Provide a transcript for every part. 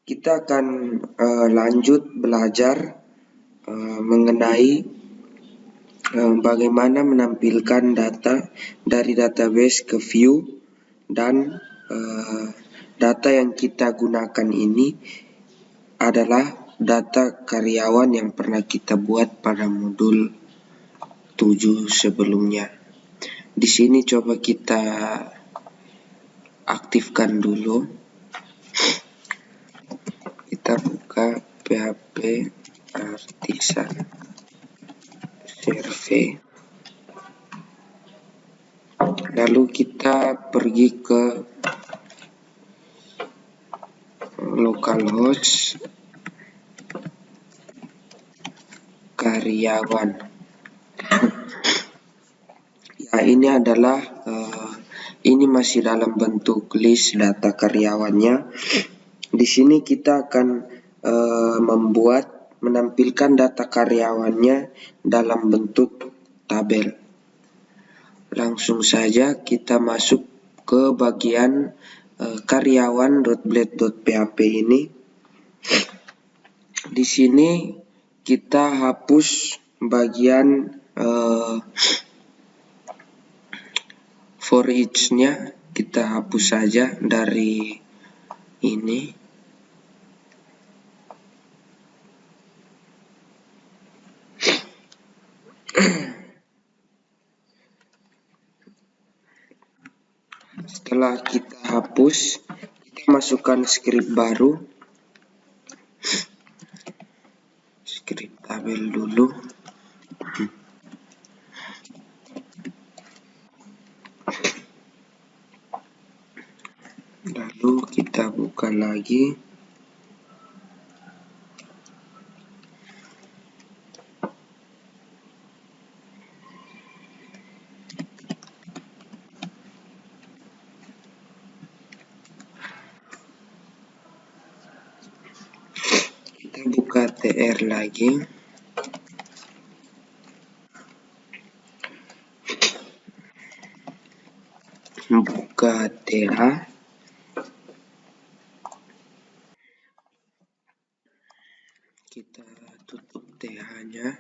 Kita akan lanjut belajar mengenai bagaimana menampilkan data dari database ke view dan data yang kita gunakan ini adalah data karyawan yang pernah kita buat pada modul 7 sebelumnya. Di sini coba kita aktifkan dulu. Kita buka PHP Artisan Survey. Lalu kita pergi ke localhost karyawan. Ya, ini adalah ini masih dalam bentuk list data karyawannya. Di sini kita akan menampilkan data karyawannya dalam bentuk tabel. Langsung saja kita masuk ke bagian karyawan.blade.php ini. Di sini kita hapus bagian for each-nya, kita hapus saja dari ini. Setelah kita hapus, kita masukkan script baru. Script tabel dulu. Lalu kita buka lagi. Kita buka TR lagi. Buka TH. Kita tutup TH-nya.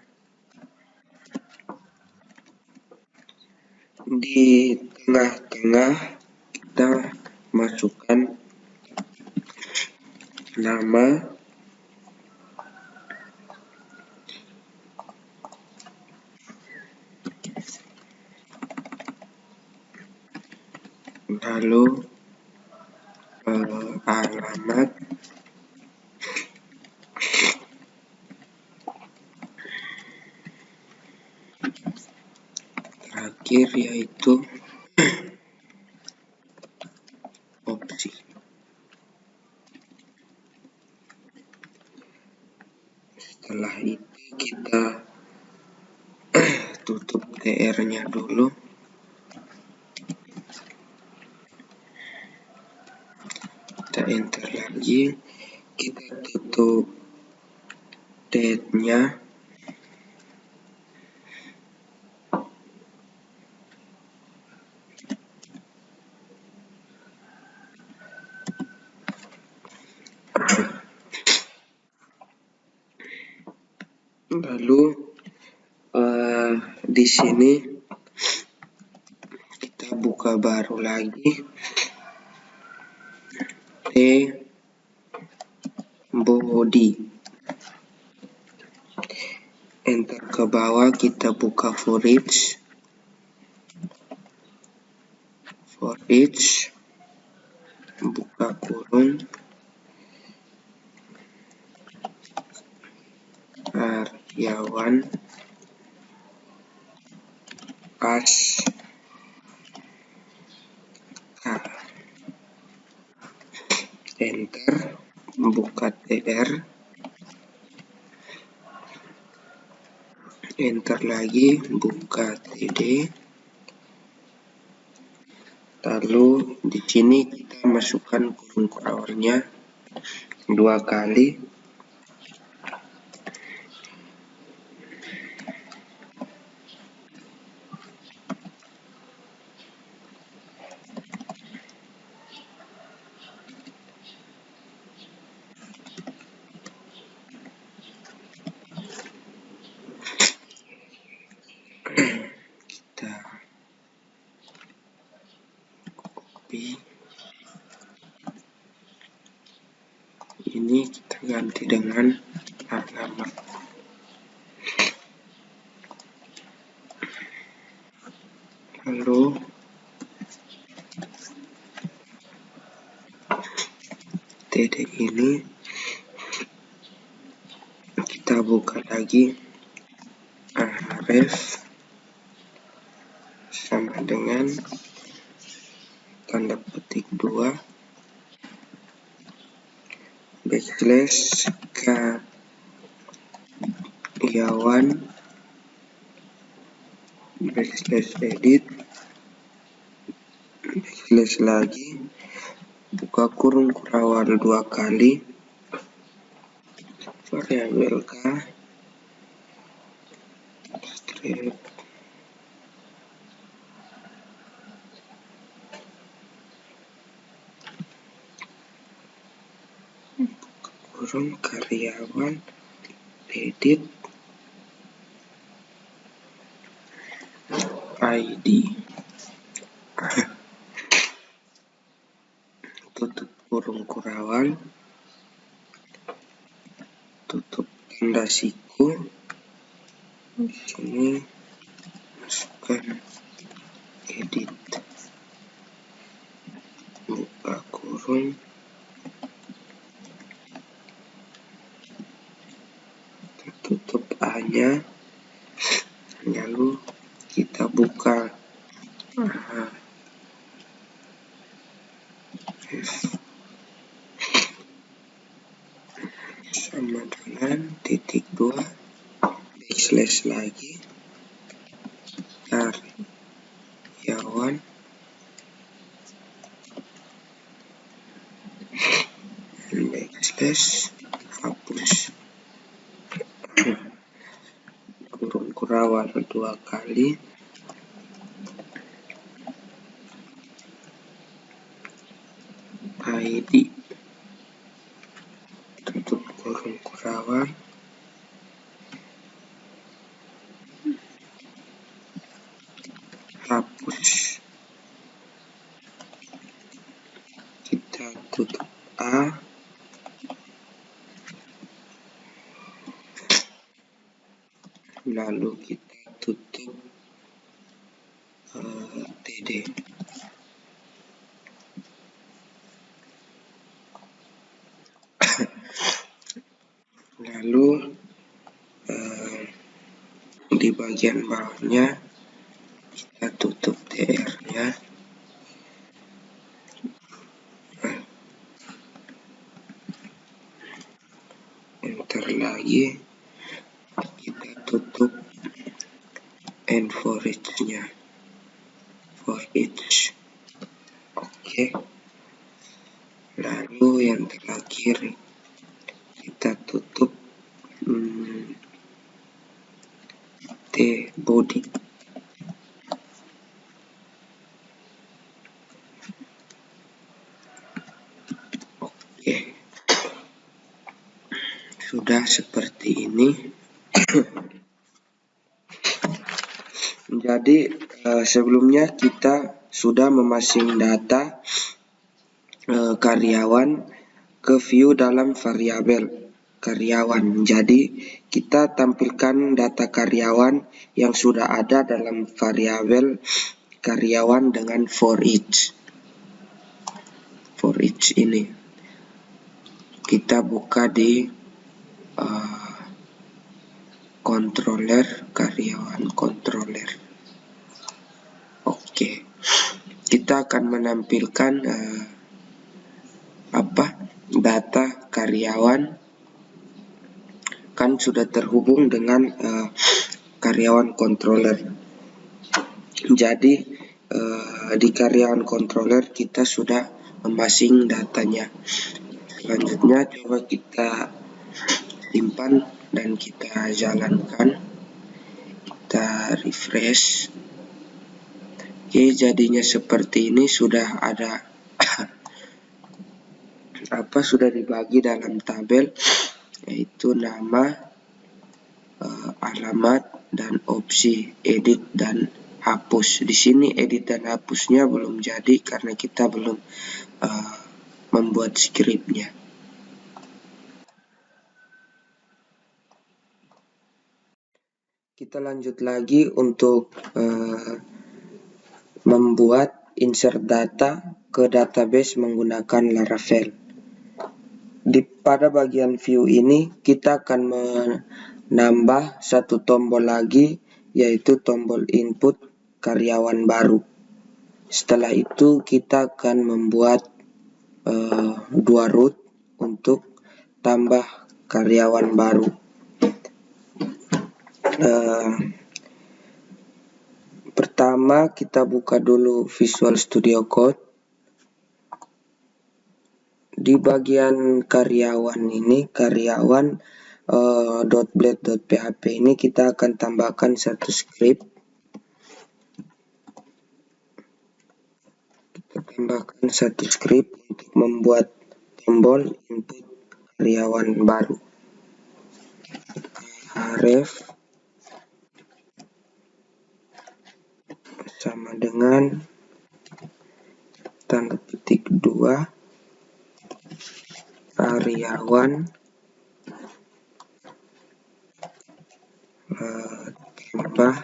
Di tengah-tengah kita masukkan nama, lalu alamat, terakhir yaitu opsi. Setelah itu kita tutup TR-nya dulu. Kita enter lagi. Kita tutup date-nya. Lalu di sini kita buka baru lagi. Body. Enter ke bawah, kita buka for each. For each. Buka kurung. Karyawan. As. Enter. Buka TR. Enter lagi, buka TD. Lalu di sini kita masukkan kurung hournya 2 kali. ini kita ganti dengan alamat. Lalu TD ini kita buka lagi, ref sama dengan tanda petik 2 backslash karyawan backslash edit backslash lagi buka kurung kurawal 2 kali variabel k strip kurung karyawan edit ID tutup kurung kurawal, tutup tanda siku, di sini masukkan edit, buka kurung, tutup A-nya, lalu kita buka sama dengan titik 2 backslash lagi karyawan backslash hapus kurung kurawal 2 kali ID, tutup kurung kurawal, hapus, kita tutup A, lalu kita tutup TD. Lalu di bagian bawahnya kita tutup TR-nya. Enter lagi, kita tutup and for each-nya, for each. Oke. Lalu yang terakhir kita tutup T body. Oke. Sudah seperti ini. Jadi sebelumnya kita sudah memasang data karyawan ke view dalam variabel karyawan. Jadi kita tampilkan data karyawan yang sudah ada dalam variabel karyawan dengan for each. For each ini kita buka di controller karyawan controller. Oke, kita akan menampilkan data karyawan kan sudah terhubung dengan karyawan controller. Jadi di karyawan controller kita sudah memasang datanya. Selanjutnya coba kita simpan dan kita jalankan, kita refresh. Oke, jadinya seperti ini, sudah ada sudah dibagi dalam tabel, yaitu nama, alamat, dan opsi edit dan hapus. Di sini edit dan hapusnya belum jadi karena kita belum membuat skripnya. Kita lanjut lagi untuk membuat insert data ke database menggunakan Laravel. Pada bagian view ini kita akan menambah satu tombol lagi, yaitu tombol input karyawan baru. Setelah itu kita akan membuat dua root untuk tambah karyawan baru. Pertama kita buka dulu Visual Studio Code. Di bagian karyawan ini, .blade.php ini kita akan tambahkan satu script. Kita tambahkan satu script untuk membuat tombol input karyawan baru. Ref sama dengan tanda petik 2 karyawan tambah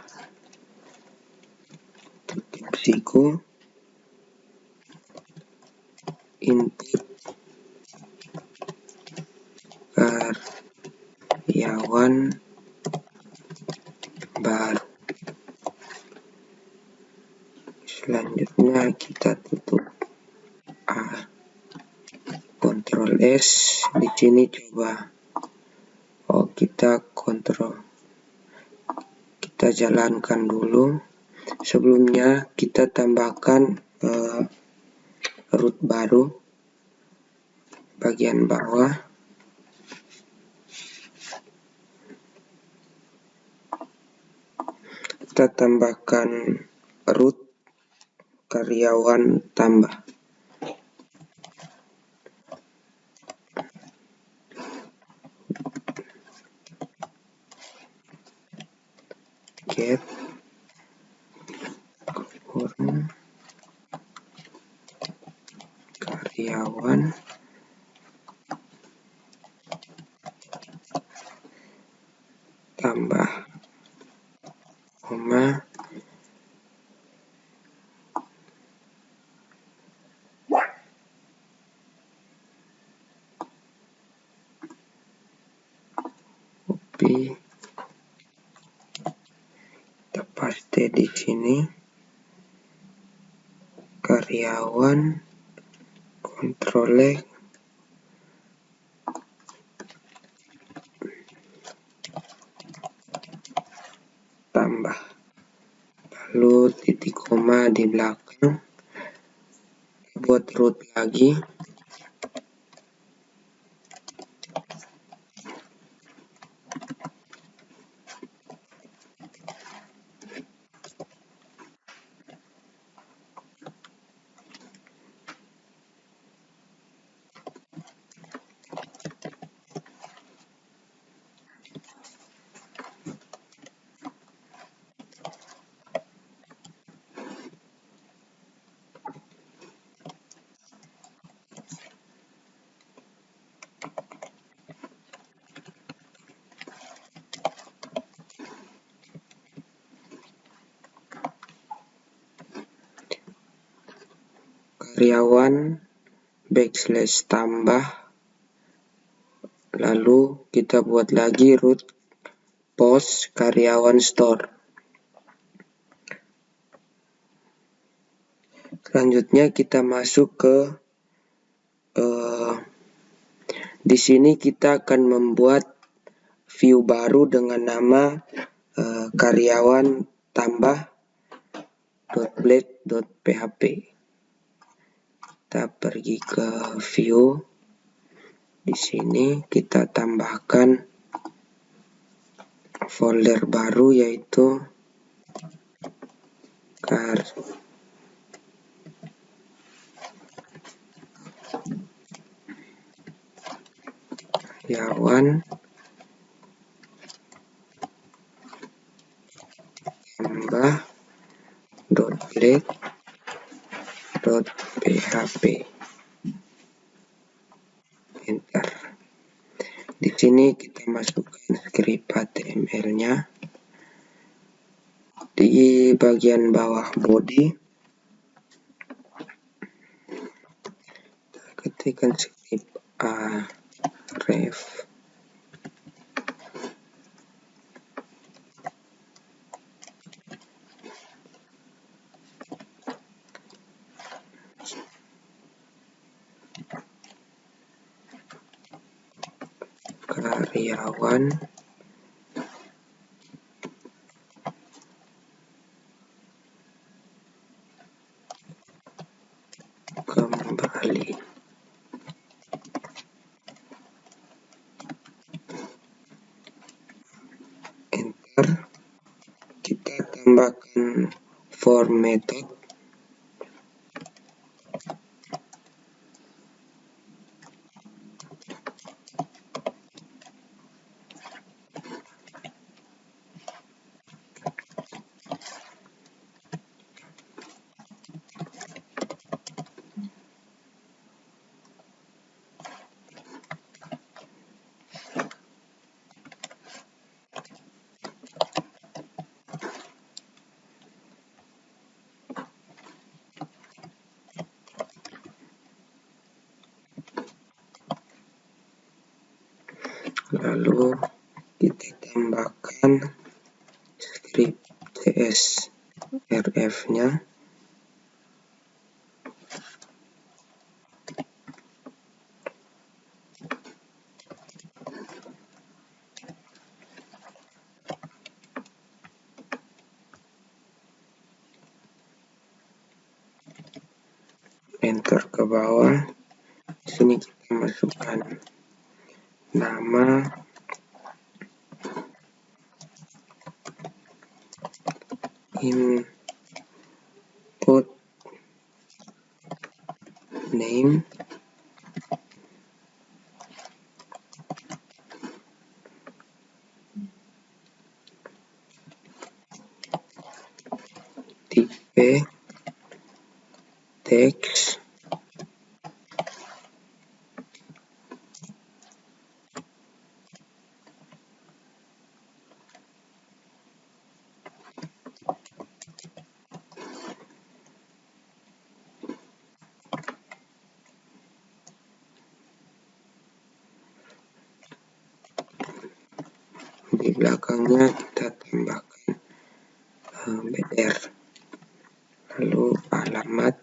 tutup siku input karyawan baru. Selanjutnya kita tutup Ctrl S. Di sini coba kita jalankan dulu. Sebelumnya kita tambahkan root baru bagian bawah. Kita tambahkan root karyawan tambah. Get karyawan tambah koma copy, kita paste di sini karyawan, Ctrl X, tambah, lalu titik koma di belakang, buat root lagi. Karyawan / tambah, lalu kita buat lagi root post karyawan store. Selanjutnya kita masuk ke di sini kita akan membuat view baru dengan nama karyawan tambah .blade.php. Kita pergi ke view. Di sini kita tambahkan folder baru, yaitu karyawan tambah .blade.php. Enter. Di sini kita masukkan script HTML-nya. Di bagian bawah body, ketikkan script a ref karyawan kembali. Enter. Kita tambahkan form method. Lalu kita tambahkan script CSRF-nya. Enter ke bawah. Di sini kita masukkan nama, input name, tipe, teks, di belakangnya kita tambahkan BR, lalu alamat,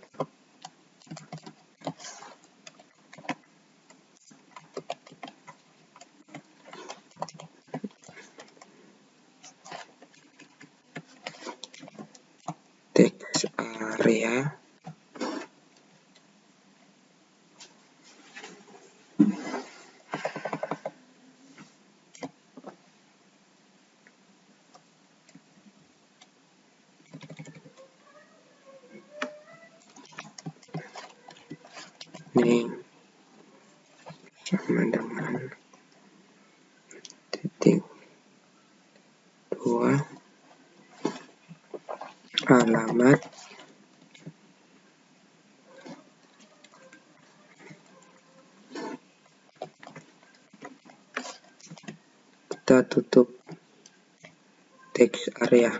teks area, name sama dengan titik 2, alamat, kita tutup teks area.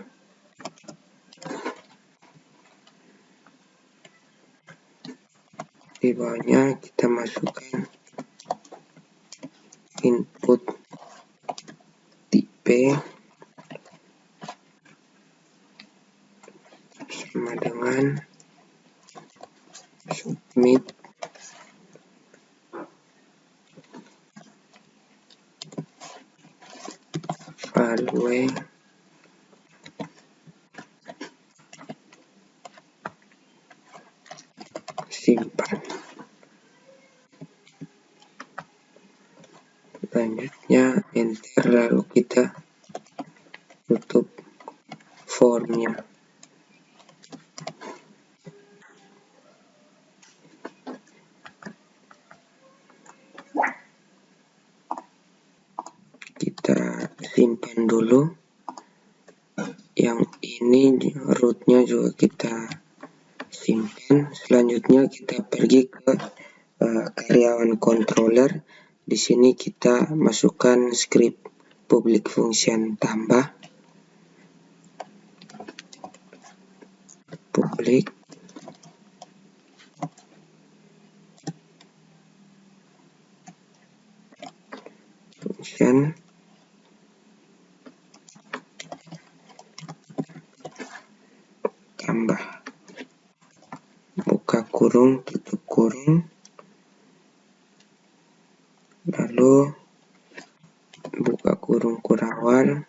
Di bawahnya kita masukkan input tipe sama dengan submit, value, simpan. Selanjutnya enter, lalu kita tutup formnya. Kita simpan dulu. Yang ini rootnya juga kita simpan. Selanjutnya kita pergi ke karyawan controller. Di sini kita masukkan script public function tambah. klik, function, tambah, buka kurung, tutup kurung, lalu buka kurung kurawal,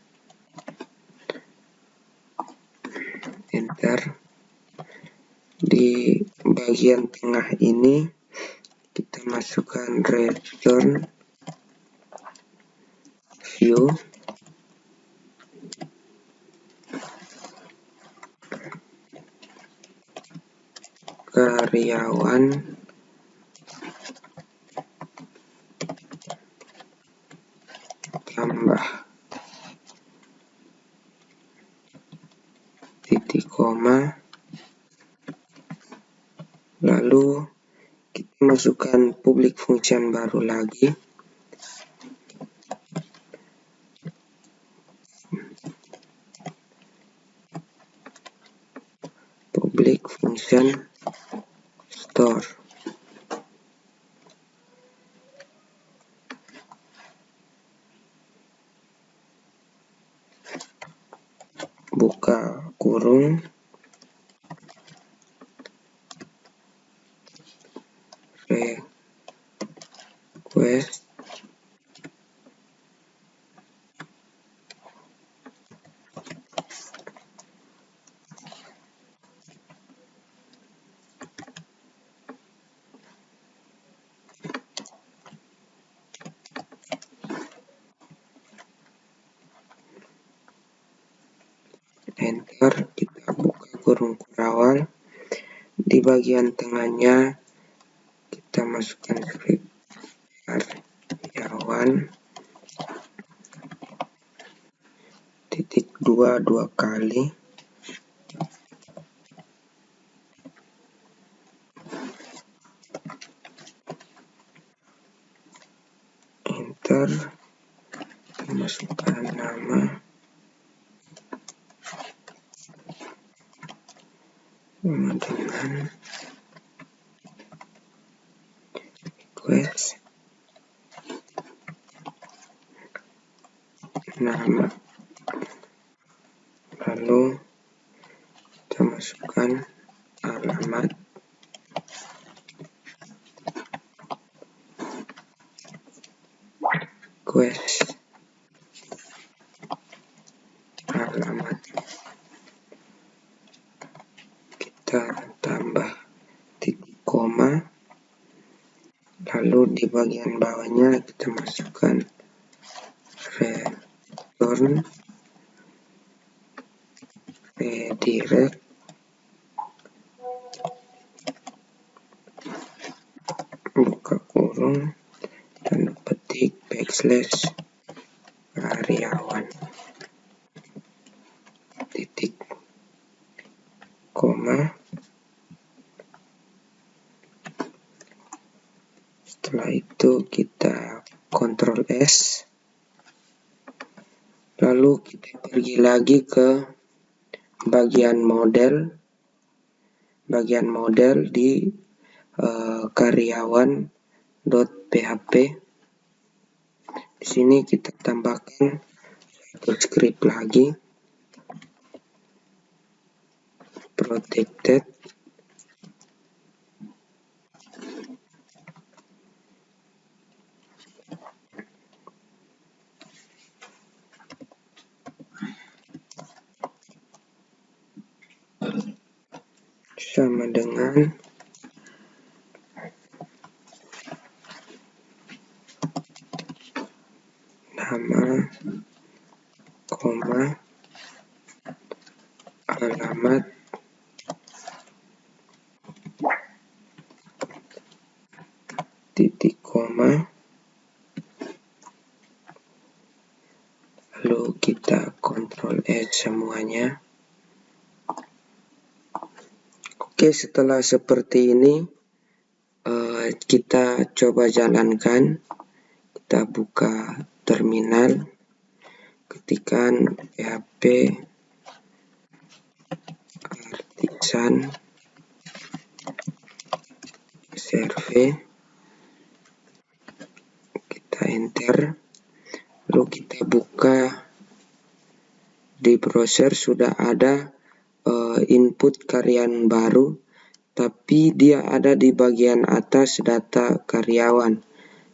enter. Di bagian tengah ini kita masukkan return view, karyawan, tambah, titik koma, lalu kita masukkan public function baru lagi, public function store, buka kurung, request, enter. Kita buka kurung kurawal, di bagian tengahnya kita masukkan script karyawan, titik dua kali, enter. Masukkan nama dengan request, nama, lalu kita masukkan alamat, request, alamat, kita tambah titik koma, lalu di bagian bawahnya kita masukkan return, redirect, buka kurung, tanda petik, backslash, karyawan, titik koma. Setelah itu kita Ctrl S, lalu kita pergi lagi ke bagian model di karyawan.php. Di sini kita tambahkan satu script lagi, protected, sama dengan nama, koma, alamat, titik koma, lalu kita Ctrl S semuanya. Oke, setelah seperti ini kita coba jalankan. Kita buka terminal, ketikkan php artisan survei, kita enter, lalu kita buka di browser. Sudah ada input karyawan baru, tapi dia ada di bagian atas data karyawan.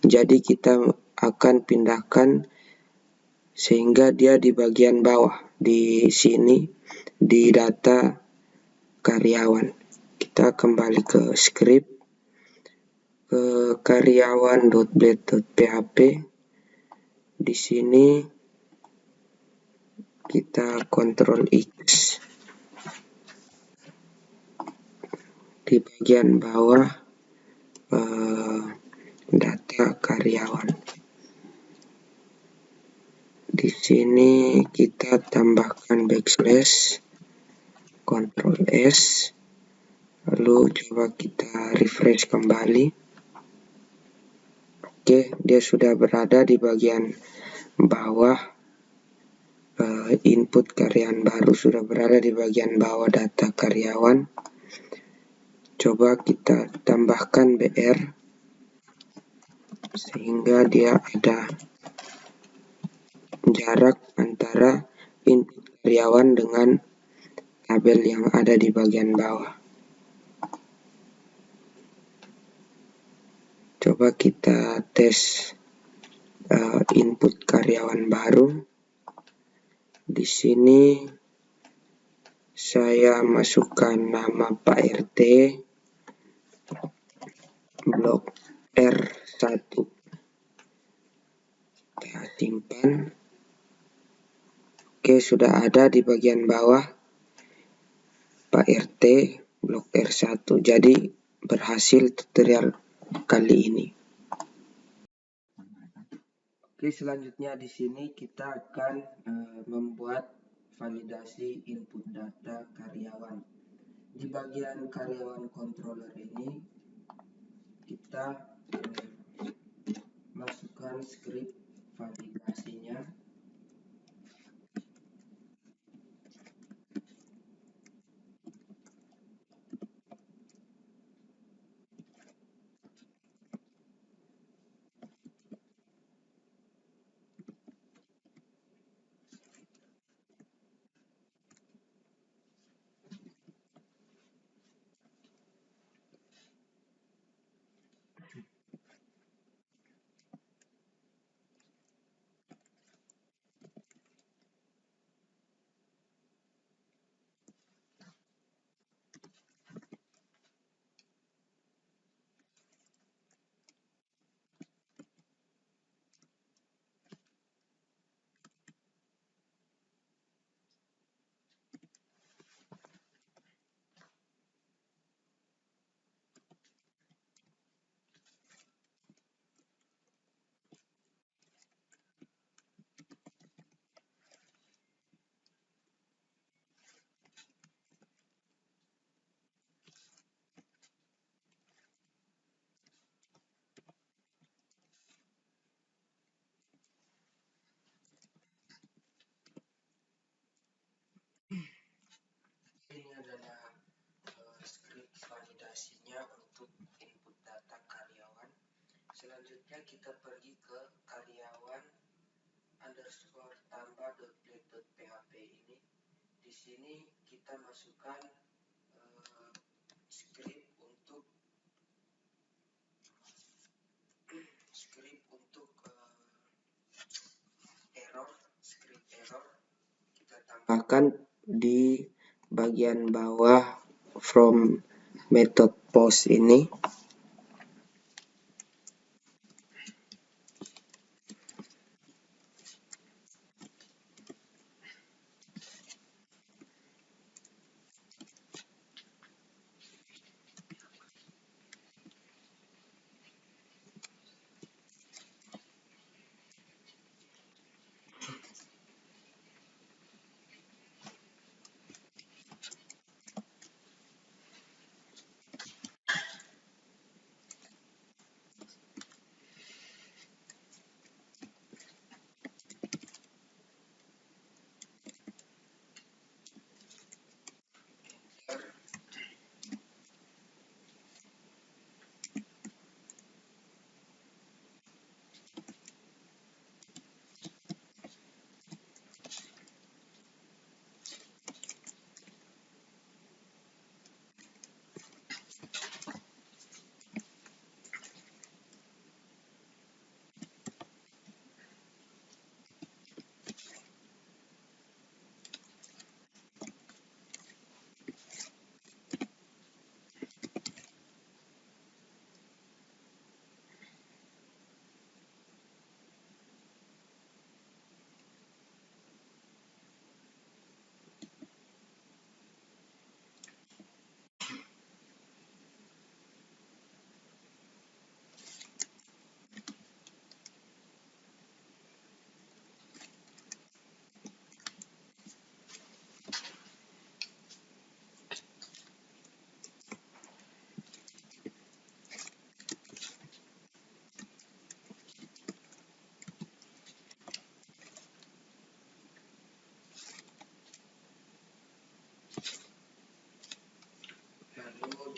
Jadi kita akan pindahkan sehingga dia di bagian bawah di sini di data karyawan. Kita kembali ke script, ke karyawan.blade.php. Di sini kita Ctrl X. Di bagian bawah data karyawan. Di sini kita tambahkan backslash, Ctrl S, lalu coba kita refresh kembali. Oke, dia sudah berada di bagian bawah. Input karyawan baru sudah berada di bagian bawah data karyawan. Coba kita tambahkan BR sehingga dia ada jarak antara input karyawan dengan tabel yang ada di bagian bawah. Coba kita tes input karyawan baru. Di sini saya masukkan nama Pak RT, blok R1. Kita simpan. Oke, sudah ada di bagian bawah Pak RT, blok R1. Jadi berhasil tutorial kali ini. Oke, selanjutnya di sini kita akan membuat validasi input data karyawan. Di bagian karyawan controller ini kita masukkan script validasinya. Ini adalah script validasinya untuk input data karyawan. Selanjutnya kita pergi ke karyawan underscore tambah.blade.php ini. Di sini kita masukkan script untuk script error kita tambahkan di bagian bawah from method post ini.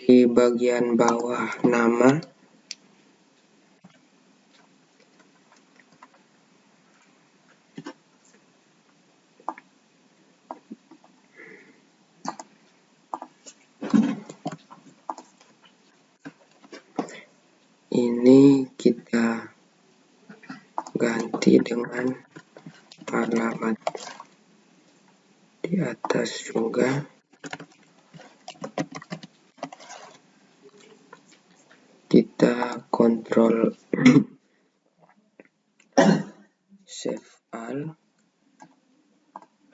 di bagian bawah nama ini kita ganti dengan alamat di atas juga. Kita kontrol save all,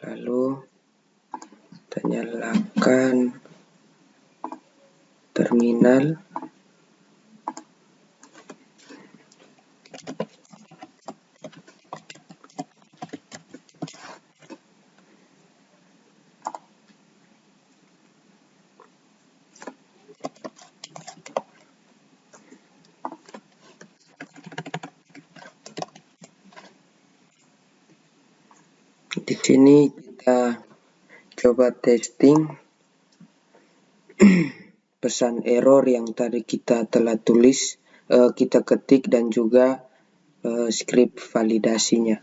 lalu kita nyalakan terminal. Di sini kita coba testing pesan error yang tadi kita telah tulis, kita ketik, dan juga script validasinya.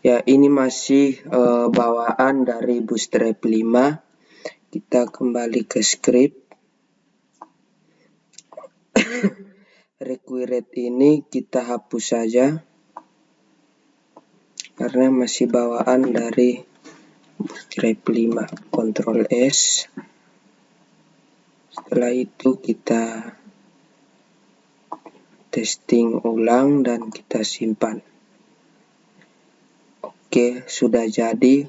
Ya, ini masih bawaan dari Bootstrap 5. Kita kembali ke script. Required ini kita hapus saja karena masih bawaan dari Bootstrap 5. Ctrl S. Setelah itu kita testing ulang dan kita simpan. Oke, sudah jadi.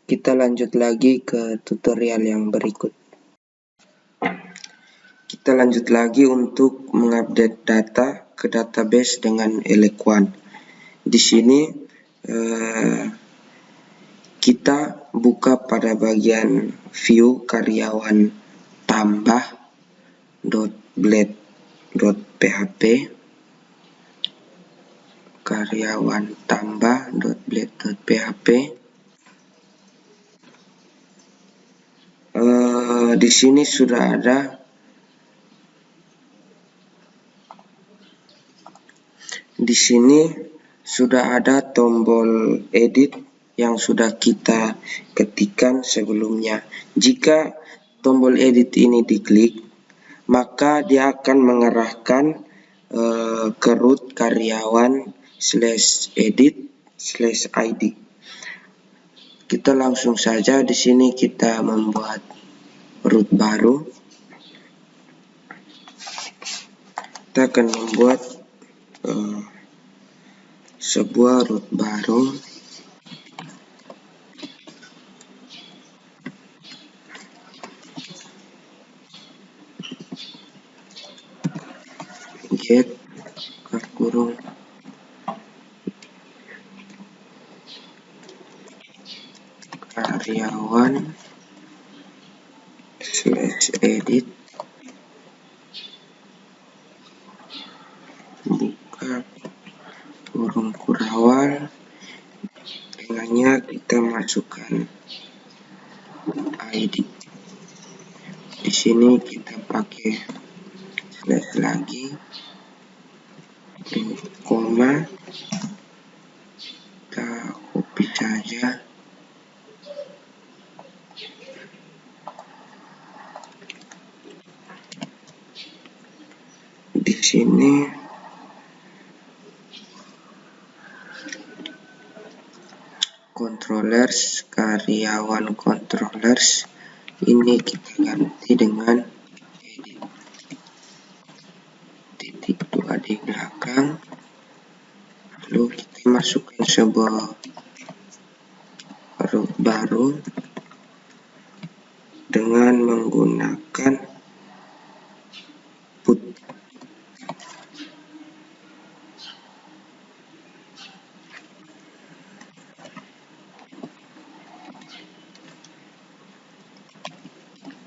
Kita lanjut lagi ke tutorial yang berikut. Kita lanjut lagi untuk mengupdate data ke database dengan Elequan. Di sini kita buka pada bagian view karyawan tambah .blade.php, karyawan tambah .blade.php. Di sini sudah ada tombol edit yang sudah kita ketikkan sebelumnya. Jika tombol edit ini diklik, maka dia akan mengarahkan ke root karyawan /edit/id. Kita langsung saja di sini kita membuat root baru. Kita akan membuat sebuah root baru. Get kurung karyawan /edit buka kurung kurawal, dengannya kita masukkan ID. Di sini kita pakai slash lagi, koma, kita copy saja. Di sini controllers, karyawan controllers ini kita ganti dengan edit titik 2 di belakang, lalu kita masukkan sebuah root baru dengan menggunakan put.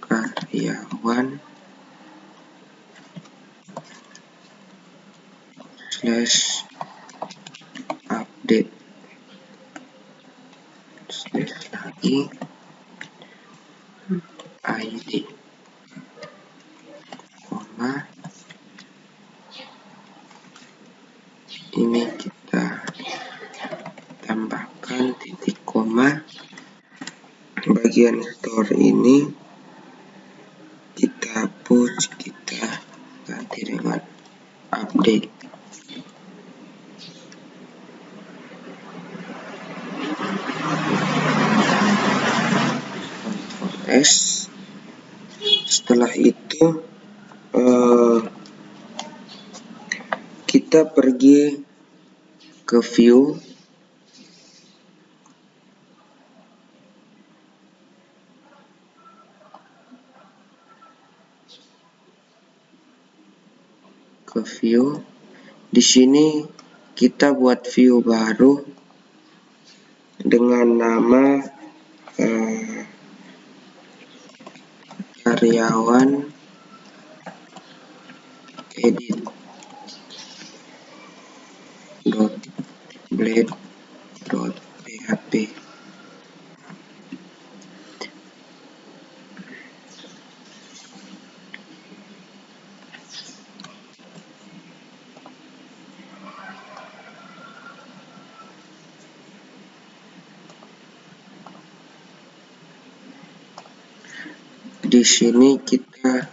Karyawan /update slash lagi ID, koma, ini kita tambahkan titik koma. Bagian store ini kita hapus, kita ganti dengan update. Ctrl S. Setelah itu kita pergi ke view, di sini kita buat view baru dengan nama karyawan edit.blade.php. Di sini kita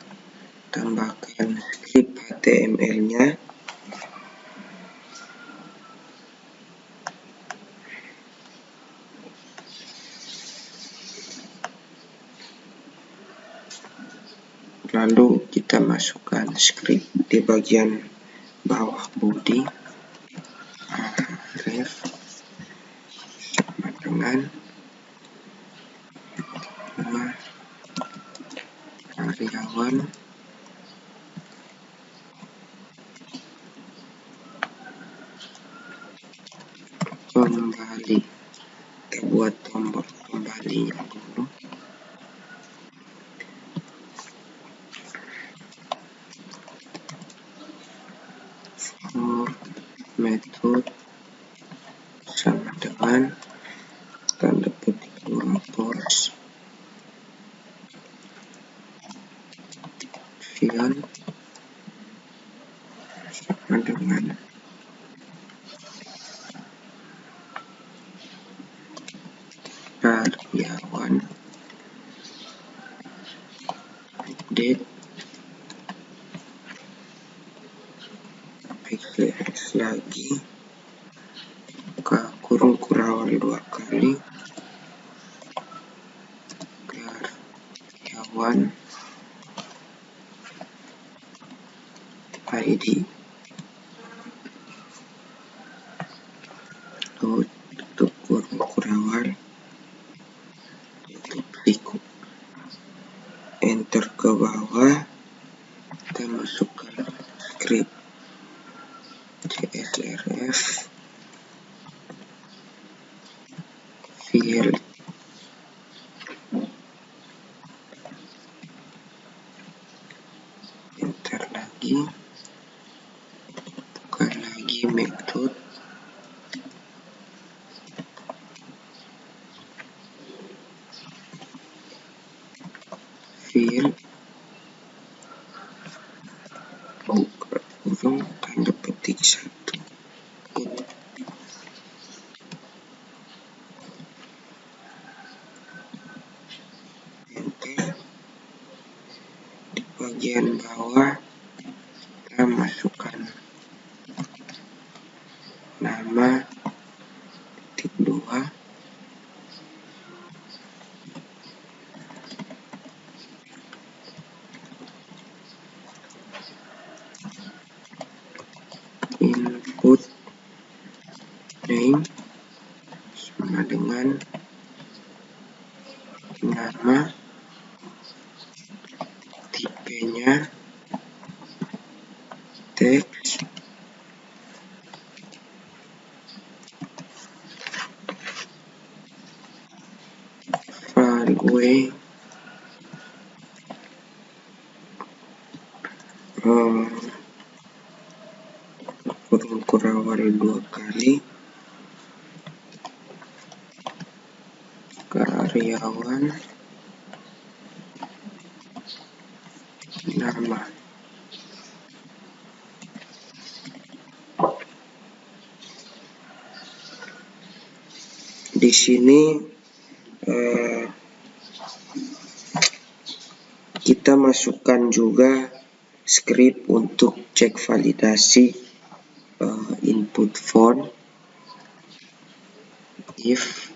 tambahkan script HTML-nya. Lalu kita masukkan script di bagian bawah body, ref sama dengan nama karyawan kembali. Kita buat tombol kembalinya dulu. For method sama dengan tanda petik post fill sama dengan karyawan update backslash lagi ke kurung kurawal 2 kali karyawan ID, lalu tutup kurung kurawal, klik enter ke bawah. Kita masukkan script CSRF field enter lagi, buka lagi method field, buka kurung tanda petik 1, enter. Di bagian bawah kita masukkan nama titik 2, input name sama dengan nama, tipenya teks, value kurung kurawal 2 kali karyawan nama. Di sini kita masukkan juga script untuk cek validasi input font. If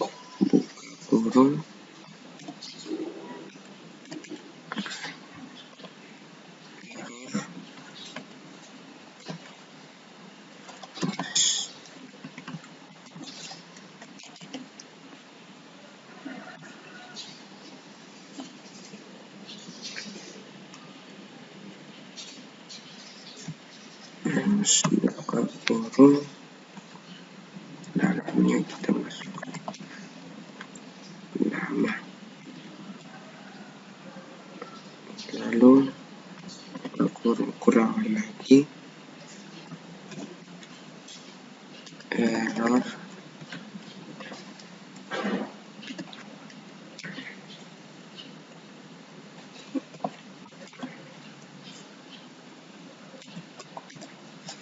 buka kurung error buka kurung, dalamnya kita masukkan nama, lalu kurang lagi error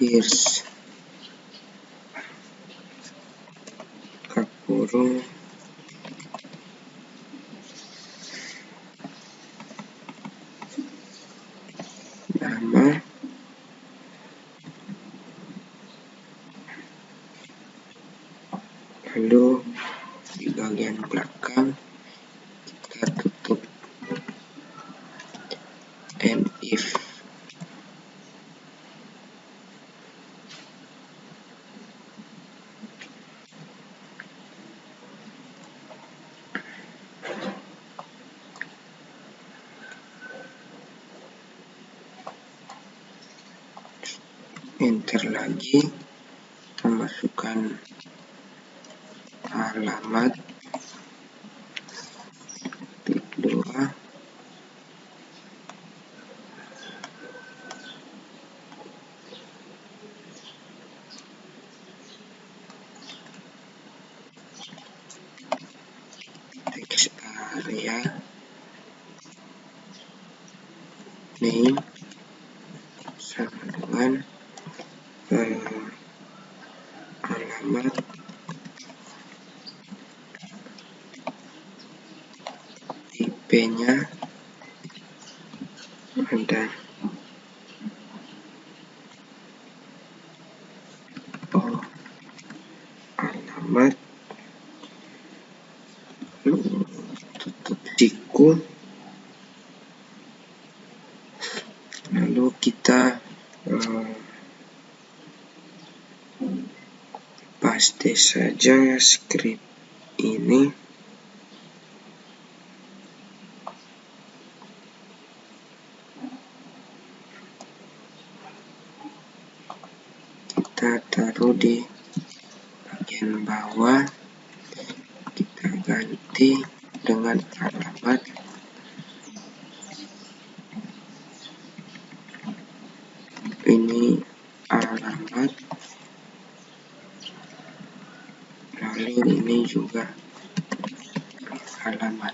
first buka kurung nama, lalu di bagian belakang kita tutup and if. Enter lagi, kita masukkan alamat tip 2, text area, name sama dengan alamat, tipenya ada alamat, tutup siku, lalu kita paste saja script ini. Kita taruh di bagian bawah, kita ganti dengan alamat ini, alamat, lalu ini juga alamat,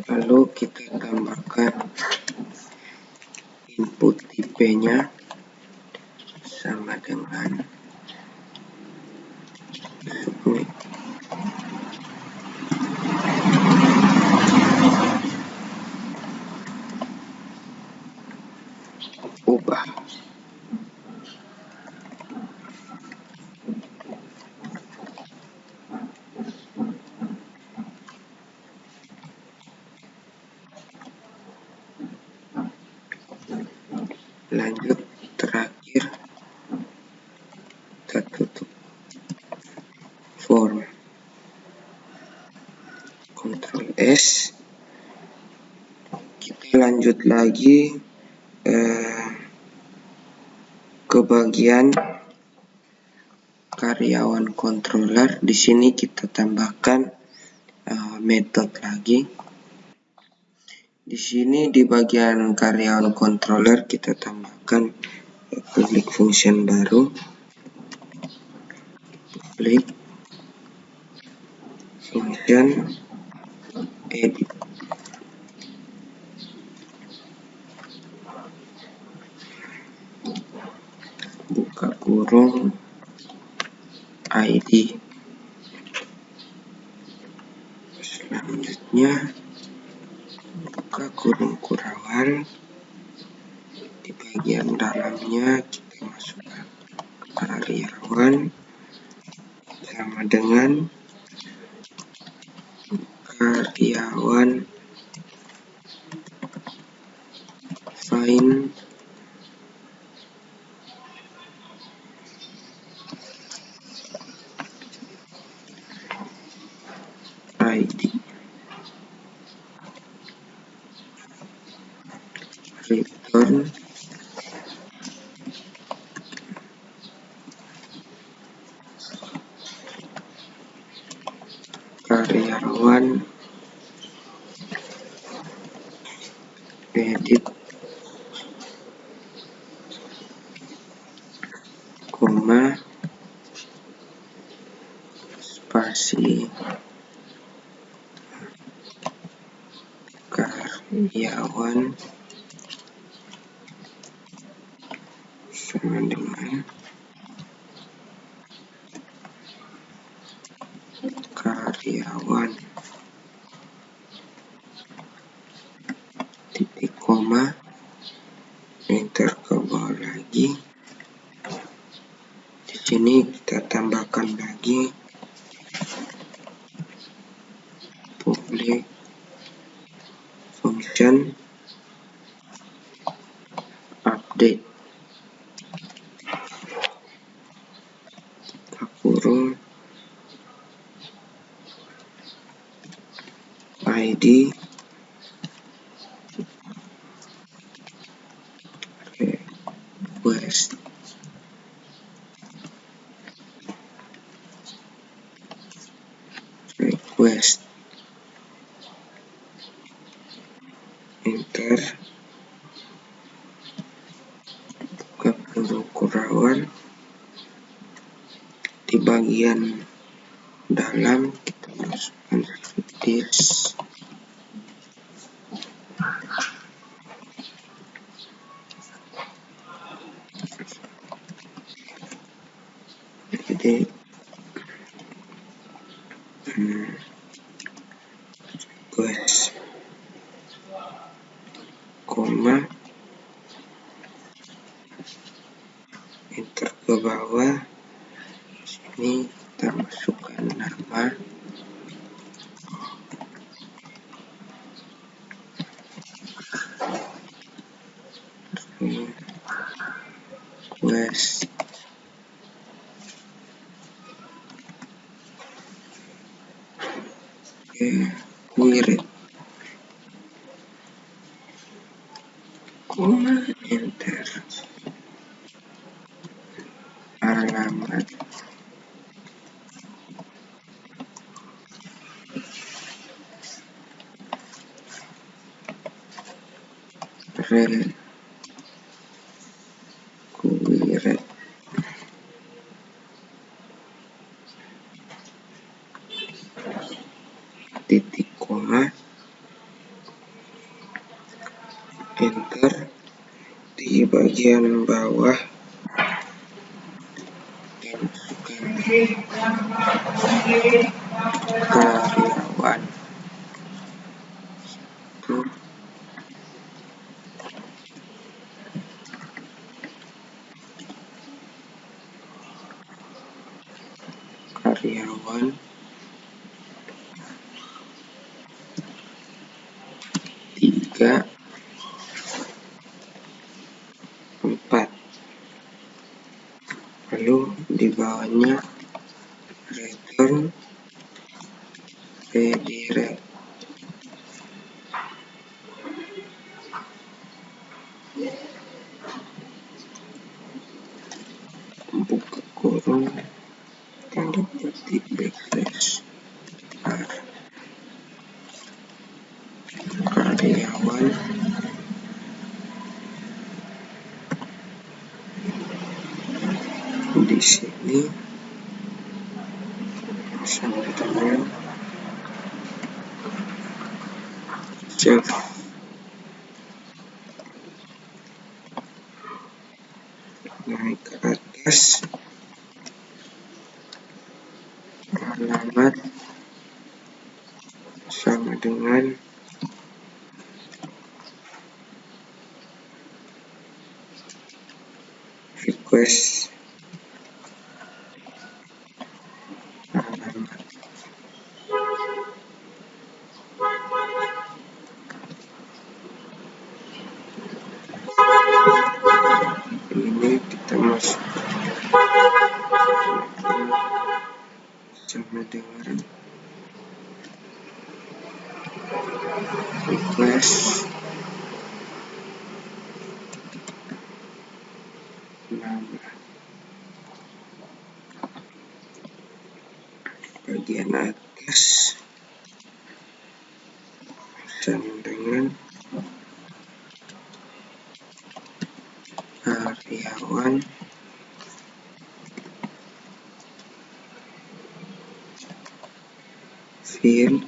lalu kita tambahkan input tipenya sama dengan submit. Ubah. Lanjut, terakhir kita tutup form, Ctrl S. Kita lanjut lagi ke bagian karyawan controller. Di sini kita tambahkan metode lagi. Di sini di bagian karyawan controller kita tambahkan public function baru, public function edit. Buka kurung ID. Selanjutnya buka kurung kurawal. Di bagian dalamnya kita masukkan karyawan sama dengan karyawan find ID, return karyawan edit, koma, spasi, karyawan sama dengan karyawan, titik koma, enter ke bawah lagi. Di sini kita tambahkan lagi public function update, kurung ID request, enter, buka kurung kurawal. Di bagian dalam kita masukkan this jadi request, koma, enter ke bawah. Sini kita masukkan nama, request, query, koma, enter, alamat, rel, query, titik koma, enter. Di bagian bawah kita masukkan karyawan itu, karyawan 3, 4, lalu di bawahnya return redirect, buka kurung karyawan di sini sama dengan chef. Naik ke atas, alamat sama dengan request alamat. Ini kita masuk sama dengan request nama. Bagian atas sama dengan karyawan field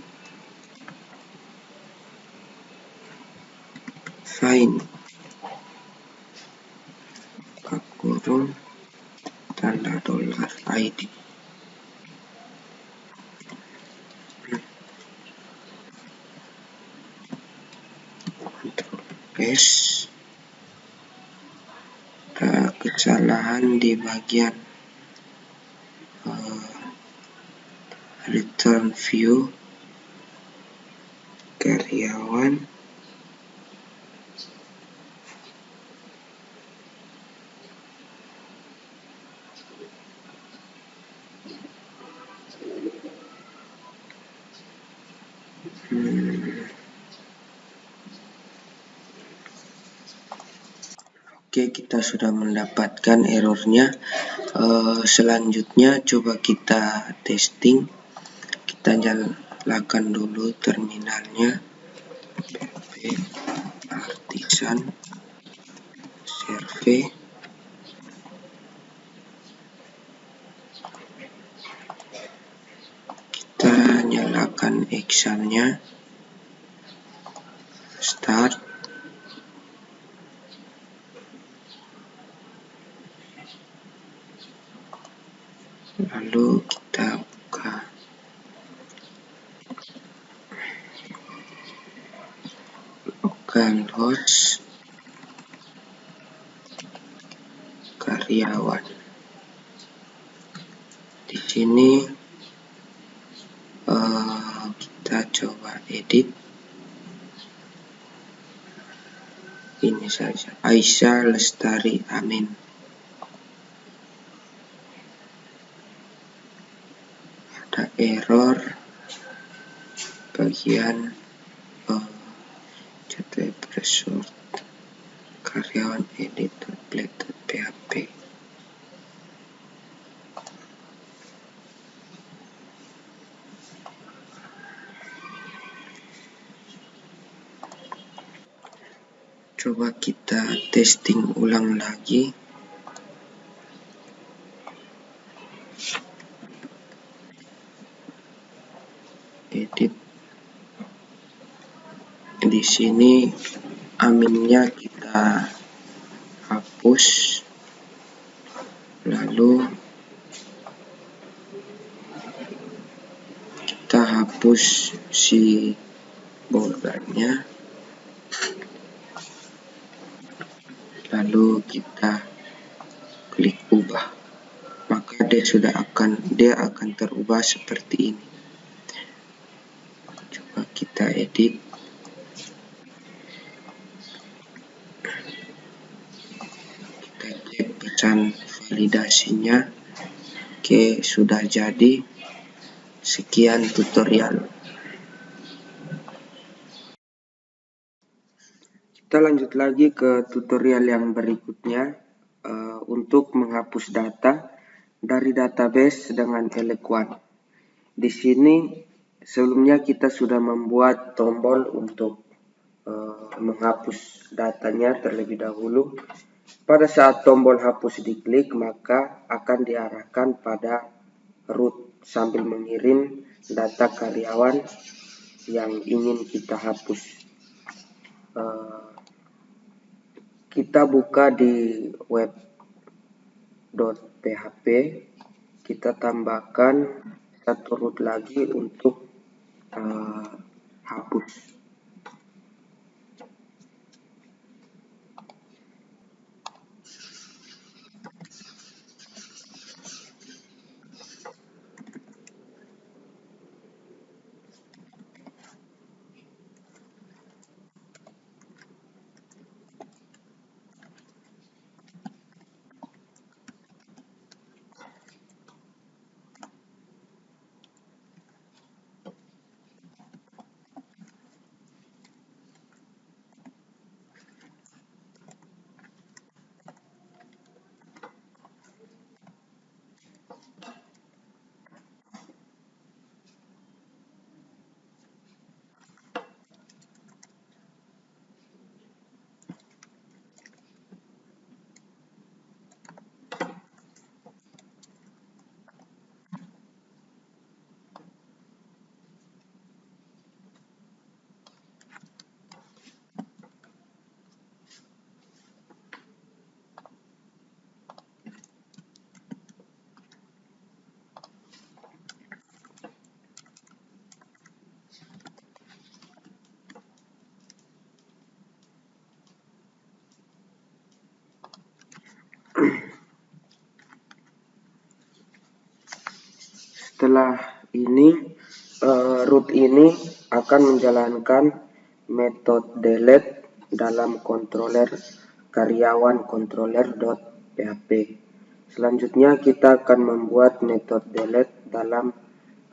find kurung tanda dolar ID. Ctrl paste. Kesalahan di bagian return view karyawan Oke, kita sudah mendapatkan errornya. Selanjutnya coba kita testing. Kita nyalakan dulu terminalnya. PHP artisan survey. Kita nyalakan examnya. Start. Lalu kita buka localhost karyawan. Di sini kita coba edit. Ini saja, Aisyah Lestari Amin. Ada error bagian jadwal password karyawan edit.plate.php. Coba kita testing ulang lagi. Edit. Di sini aminnya kita hapus. Lalu kita hapus si bordernya. Lalu kita klik ubah, maka dia akan terubah seperti ini. Coba kita edit. Kita cek pesan validasinya. Oke, sudah jadi. Sekian tutorial. Kita lanjut lagi ke tutorial yang berikutnya untuk menghapus data dari database dengan Elec One. Di sini Sebelumnya kita sudah membuat tombol untuk menghapus datanya terlebih dahulu. Pada saat tombol hapus diklik, maka akan diarahkan pada root sambil mengirim data karyawan yang ingin kita hapus. Kita buka di web.php, kita tambahkan satu root lagi untuk hapus. Setelah ini, root ini akan menjalankan metode delete dalam controller karyawan controller.php. Selanjutnya kita akan membuat metode delete dalam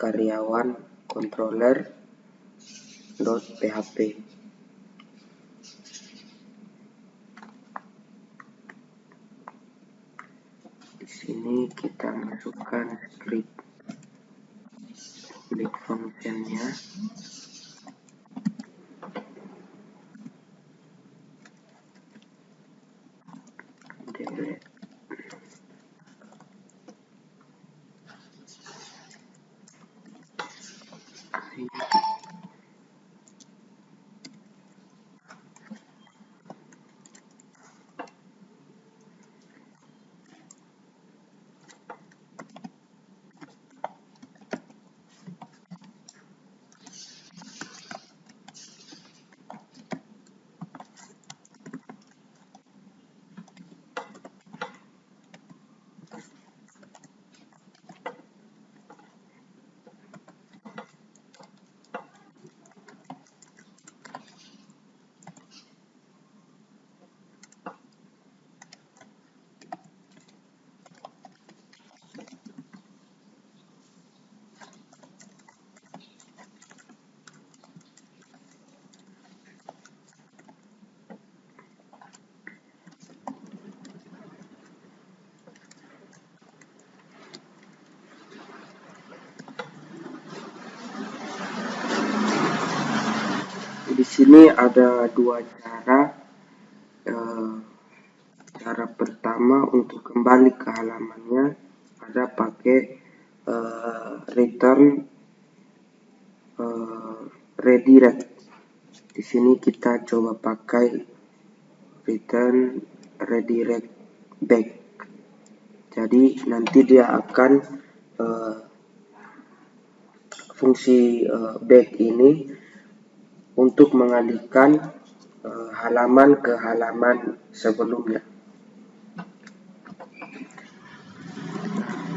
karyawan controller.php. Di sini kita masukkan script functionnya. Delete. Di sini ada dua cara. Cara pertama untuk kembali ke halamannya ada pakai return redirect. Di sini kita coba pakai return redirect back. Jadi nanti dia akan fungsi back ini untuk mengalihkan halaman ke halaman sebelumnya.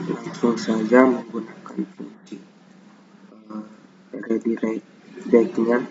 Langsung saja menggunakan fungsi redirect back-nya.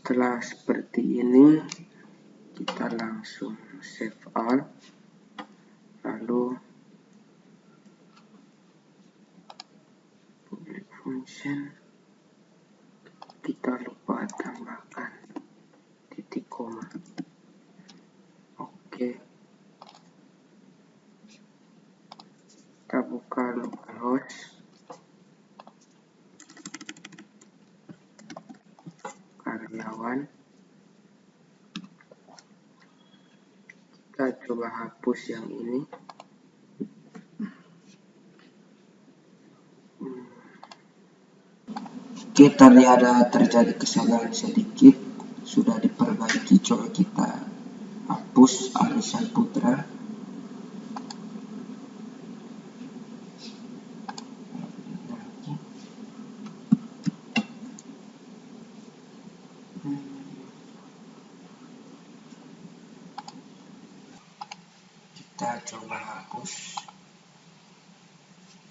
Setelah seperti ini, kita langsung save all, lalu public function, kita lupa tambahkan titik koma. Oke, kita buka localhost, karyawan, kita coba hapus yang ini. Oke, terjadi kesalahan sedikit, sudah diperbaiki. Coba kita hapus Arisan Putra. Kita coba hapus.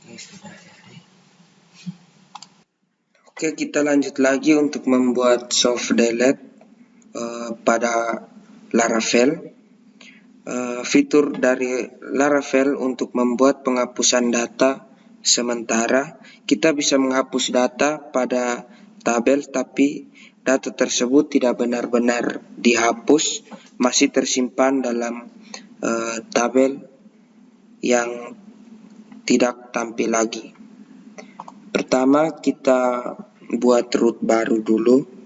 Oke, sudah jadi. Oke, kita lanjut lagi untuk membuat soft delete pada Laravel. Fitur dari Laravel untuk membuat penghapusan data sementara. Kita bisa menghapus data pada tabel, tapi data tersebut tidak benar-benar dihapus, masih tersimpan dalam tabel yang tidak tampil lagi. Pertama, kita buat root baru dulu.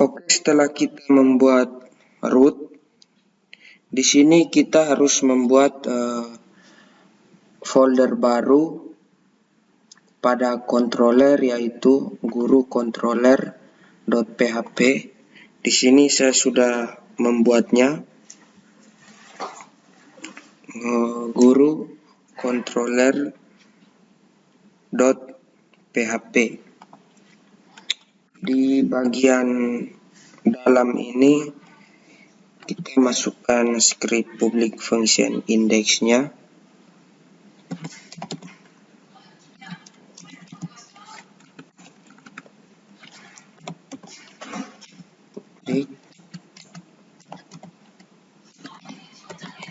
Oke, setelah kita membuat root, di sini kita harus membuat folder baru pada controller, yaitu guru controller.php. Di sini saya sudah membuatnya, guru controller.php. Di bagian dalam ini kita masukkan script public function indexnya. Public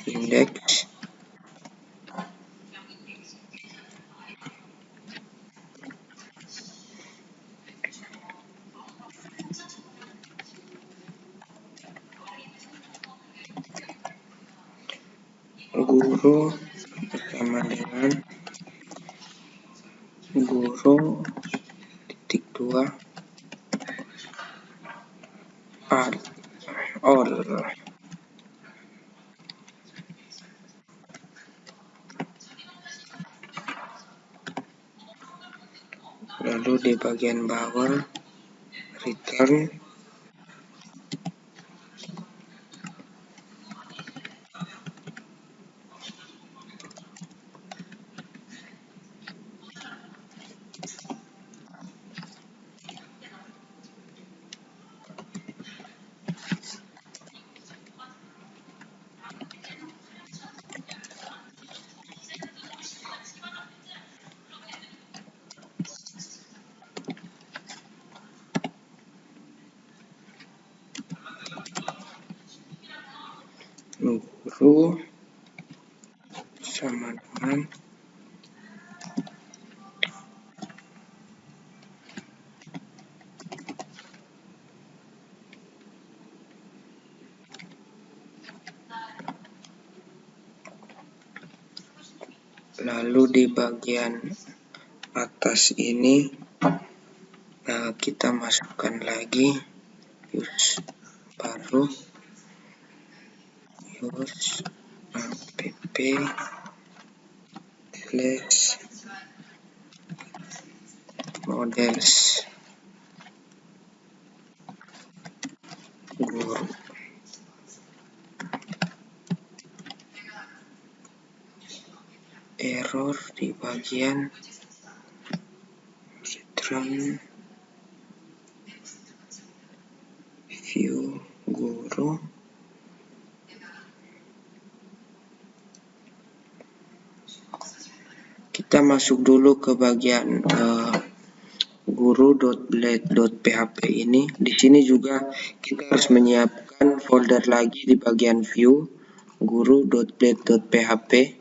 index guru bersama dengan guru titik 2 all. Lalu di bagian bawah return guru sama dengan Lalu di bagian atas ini kita masukkan lagi use baru, use app slash models guru. Error di bagian return view guru. Kita masuk dulu ke bagian guru.blade.php ini. Di sini juga kita harus menyiapkan folder lagi di bagian view guru.blade.php.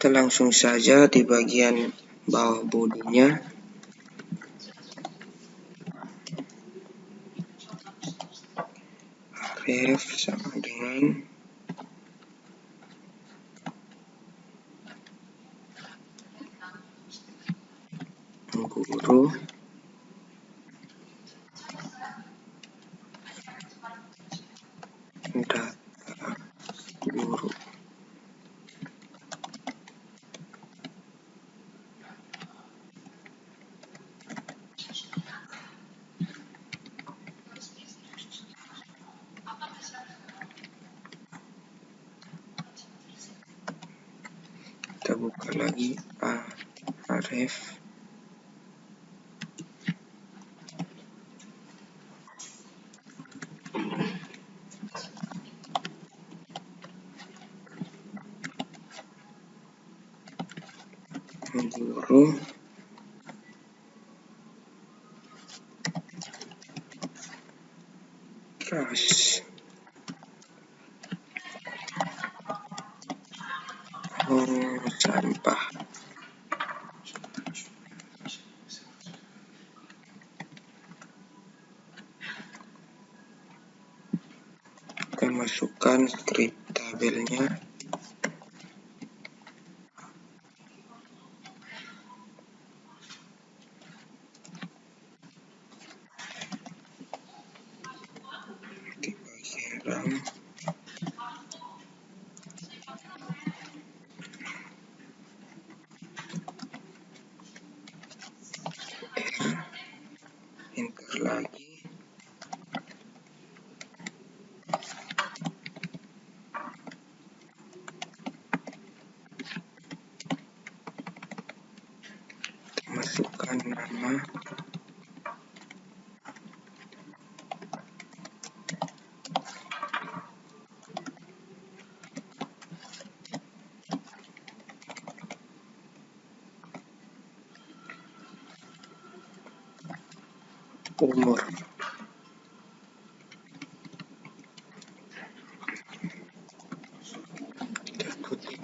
Kita langsung saja di bagian bawah bodinya. Ref sama dengan guru data guru. Kita buka lagi ref. Guru trash sampah. Kita masukkan script tabelnya. Di bagian enter lagi. Masukkan nama. Umur. Kita kutip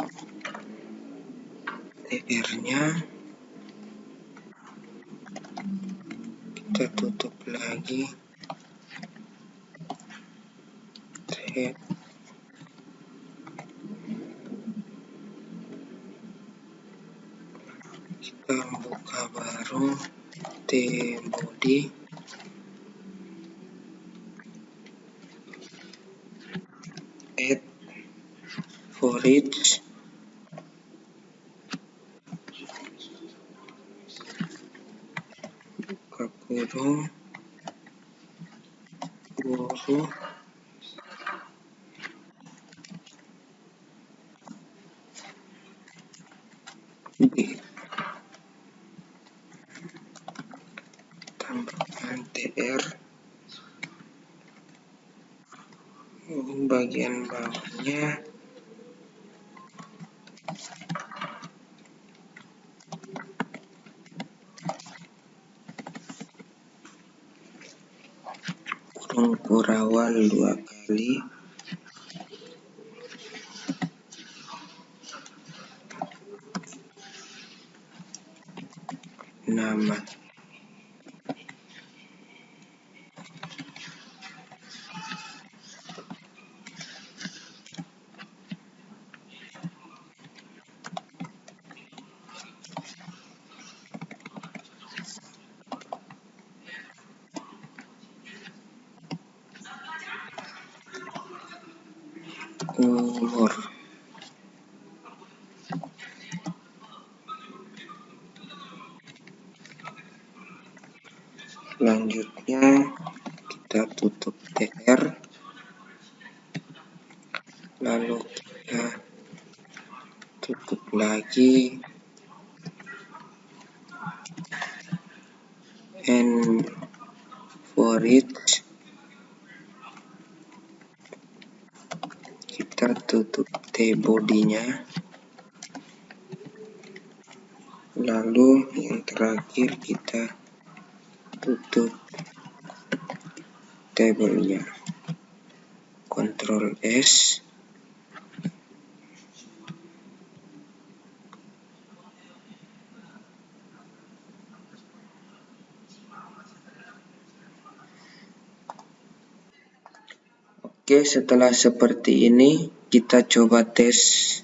tr-nya. Kita tutup lagi. Kita buka baru tbody. Add for each buka kurung guru B, tambahkan tr bagian bawahnya. Kurung kurawal 2 kali. Nama. umur. Selanjutnya kita tutup tr, lalu kita tutup lagi, and for each kita tutup t-body-nya, lalu yang terakhir kita tutup tabelnya, Ctrl S. Oke, setelah seperti ini kita coba testing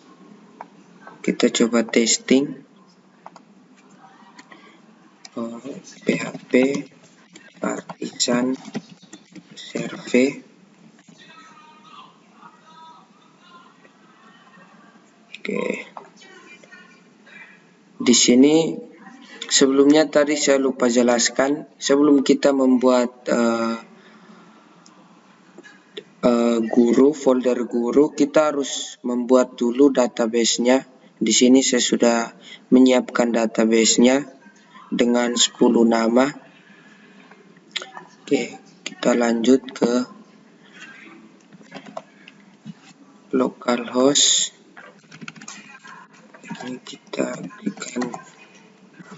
PHP Artisan Survey. Oke. Di sini sebelumnya tadi saya lupa jelaskan, sebelum kita membuat folder guru, kita harus membuat dulu database-nya. Di sini saya sudah menyiapkan database-nya dengan 10 nama. Oke, kita lanjut ke localhost. Ini kita berikan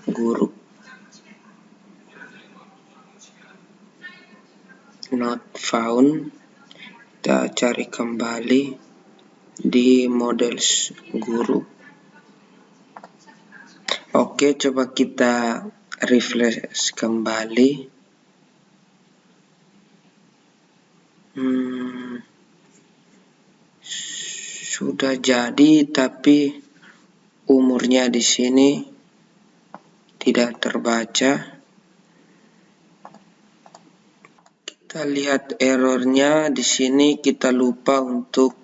guru. Not found. Kita cari kembali di models guru. Oke, coba kita refresh kembali. Sudah jadi, tapi umurnya di sini tidak terbaca. Kita lihat errornya di sini, kita lupa untuk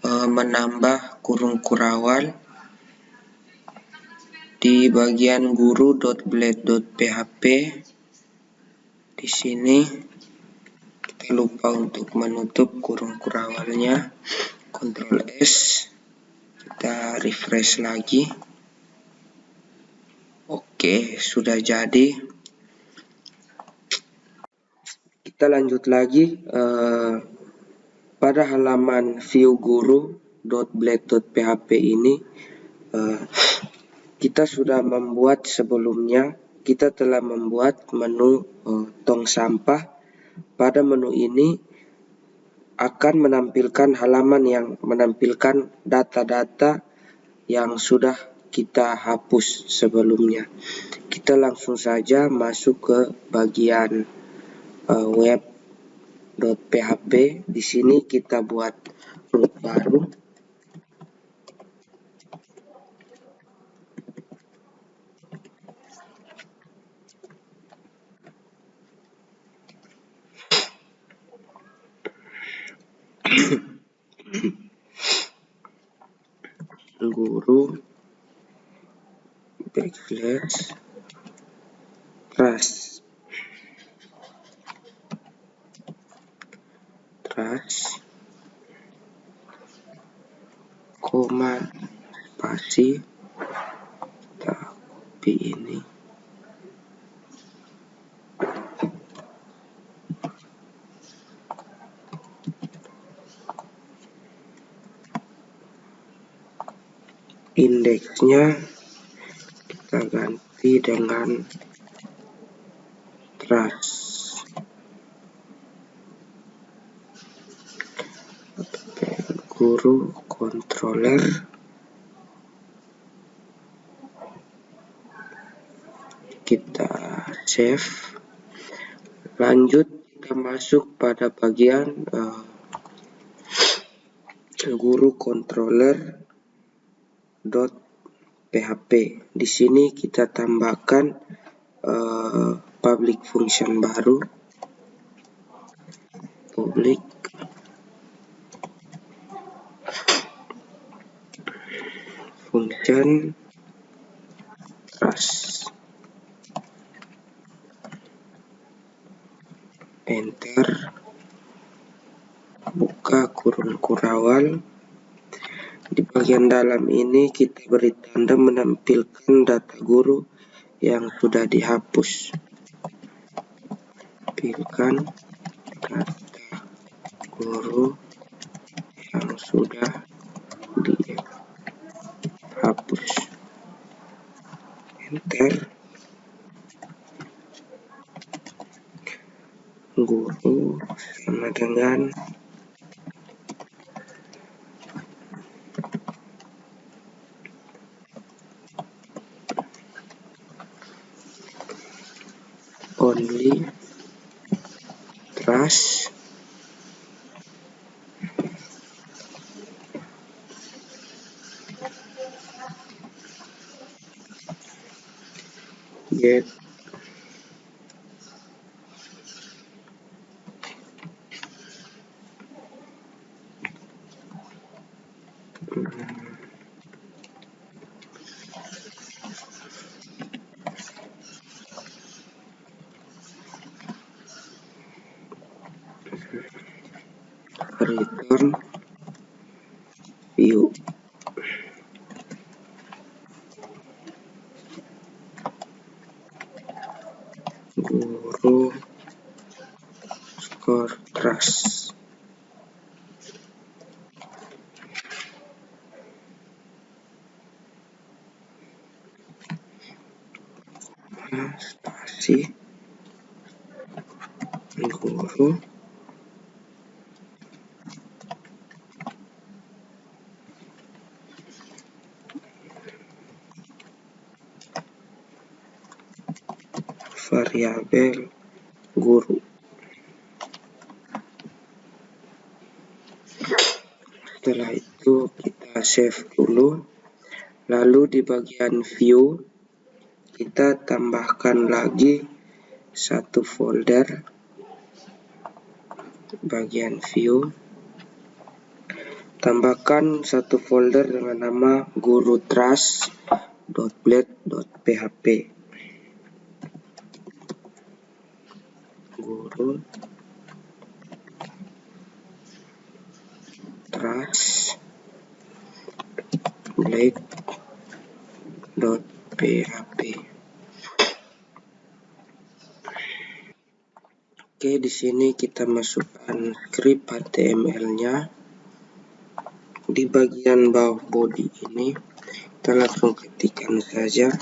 menambah kurung kurawal di bagian guru.blade.php. Di sini kita lupa untuk menutup kurung kurawalnya. Ctrl S, kita refresh lagi. Oke, sudah jadi. Kita lanjut lagi pada halaman view guru.blade.php ini. Kita sudah membuat sebelumnya, kita telah membuat menu tong sampah. Pada menu ini akan menampilkan halaman yang menampilkan data-data yang sudah kita hapus sebelumnya. Kita langsung saja masuk ke bagian web.php. Di sini kita buat loop baru. Guru backslash trust koma spasi, kita copy ini. Indeksnya kita ganti dengan trust. Guru controller. Kita save. Lanjut kita masuk pada bagian guru controller .php. Di sini kita tambahkan public function baru, public dan trust. Enter. Buka kurung kurawal. Di bagian dalam ini kita beri tanda menampilkan data guru yang sudah dihapus. Tampilkan data guru yang sudah dihapus. Enter. Guru sama dengan only trust get return view. Guru score trust. Spasi guru variabel guru. Setelah itu kita save dulu. Lalu di bagian view kita tambahkan lagi satu folder. Bagian view tambahkan satu folder dengan nama guru trust.blade.php. Guru trust blade.php. Oke, di sini kita masukkan script HTML-nya. Di bagian bawah body ini kita langsung ketikkan saja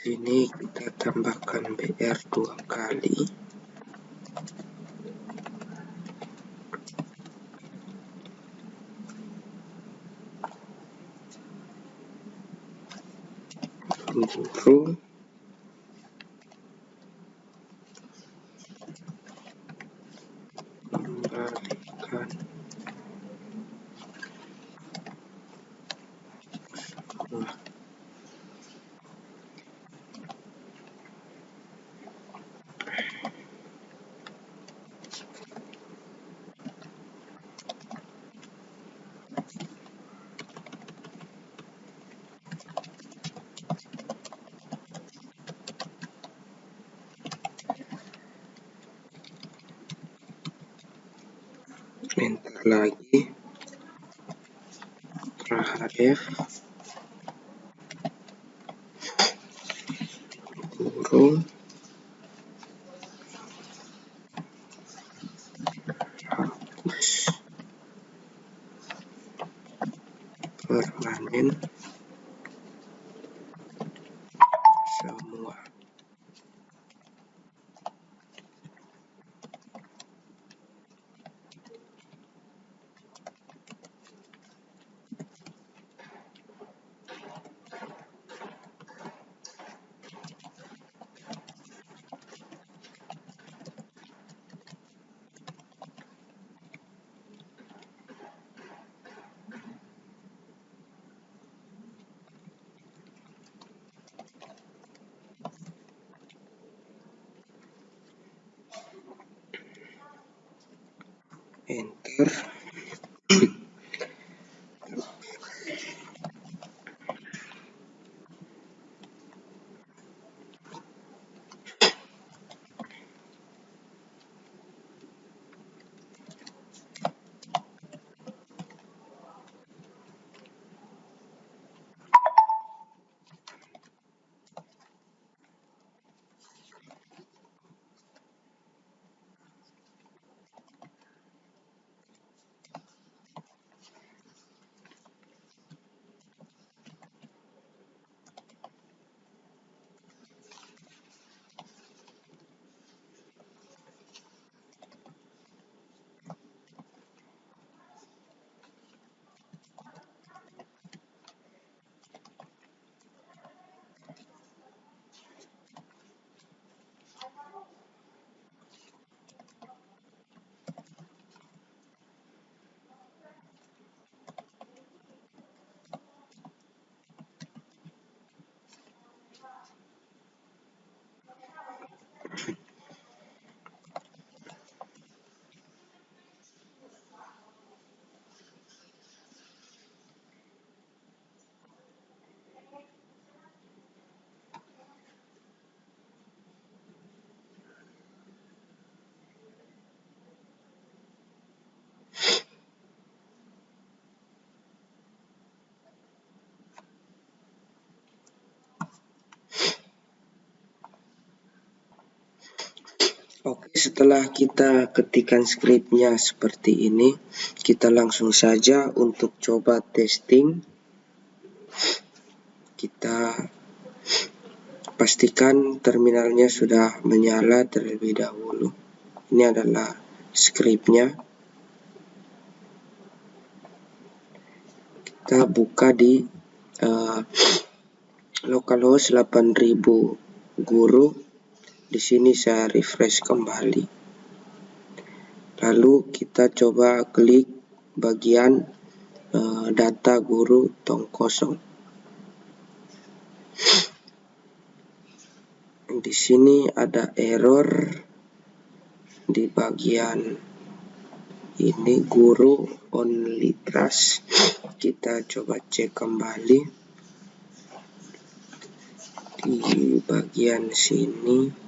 sini kita tambahkan BR 2 kali. Guru kembalikan sekolah. lagi href guru hapus permanen semua. Enter. Oke, setelah kita ketikkan skripnya seperti ini, kita langsung saja untuk coba testing. Kita pastikan terminalnya sudah menyala terlebih dahulu. Ini adalah skripnya. Kita buka di localhost 8000 guru. Di sini saya refresh kembali. Lalu kita coba klik bagian data guru tong kosong. Di sini ada error di bagian ini guru only trust. Kita coba cek kembali di bagian sini.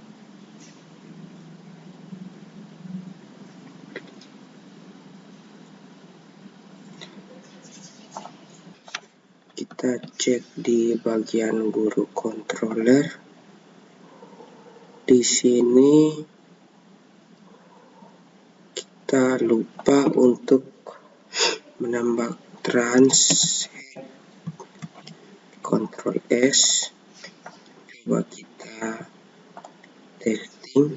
Kita cek di bagian guru controller. Di sini kita lupa untuk menambah trans. Ctrl S. Coba kita testing.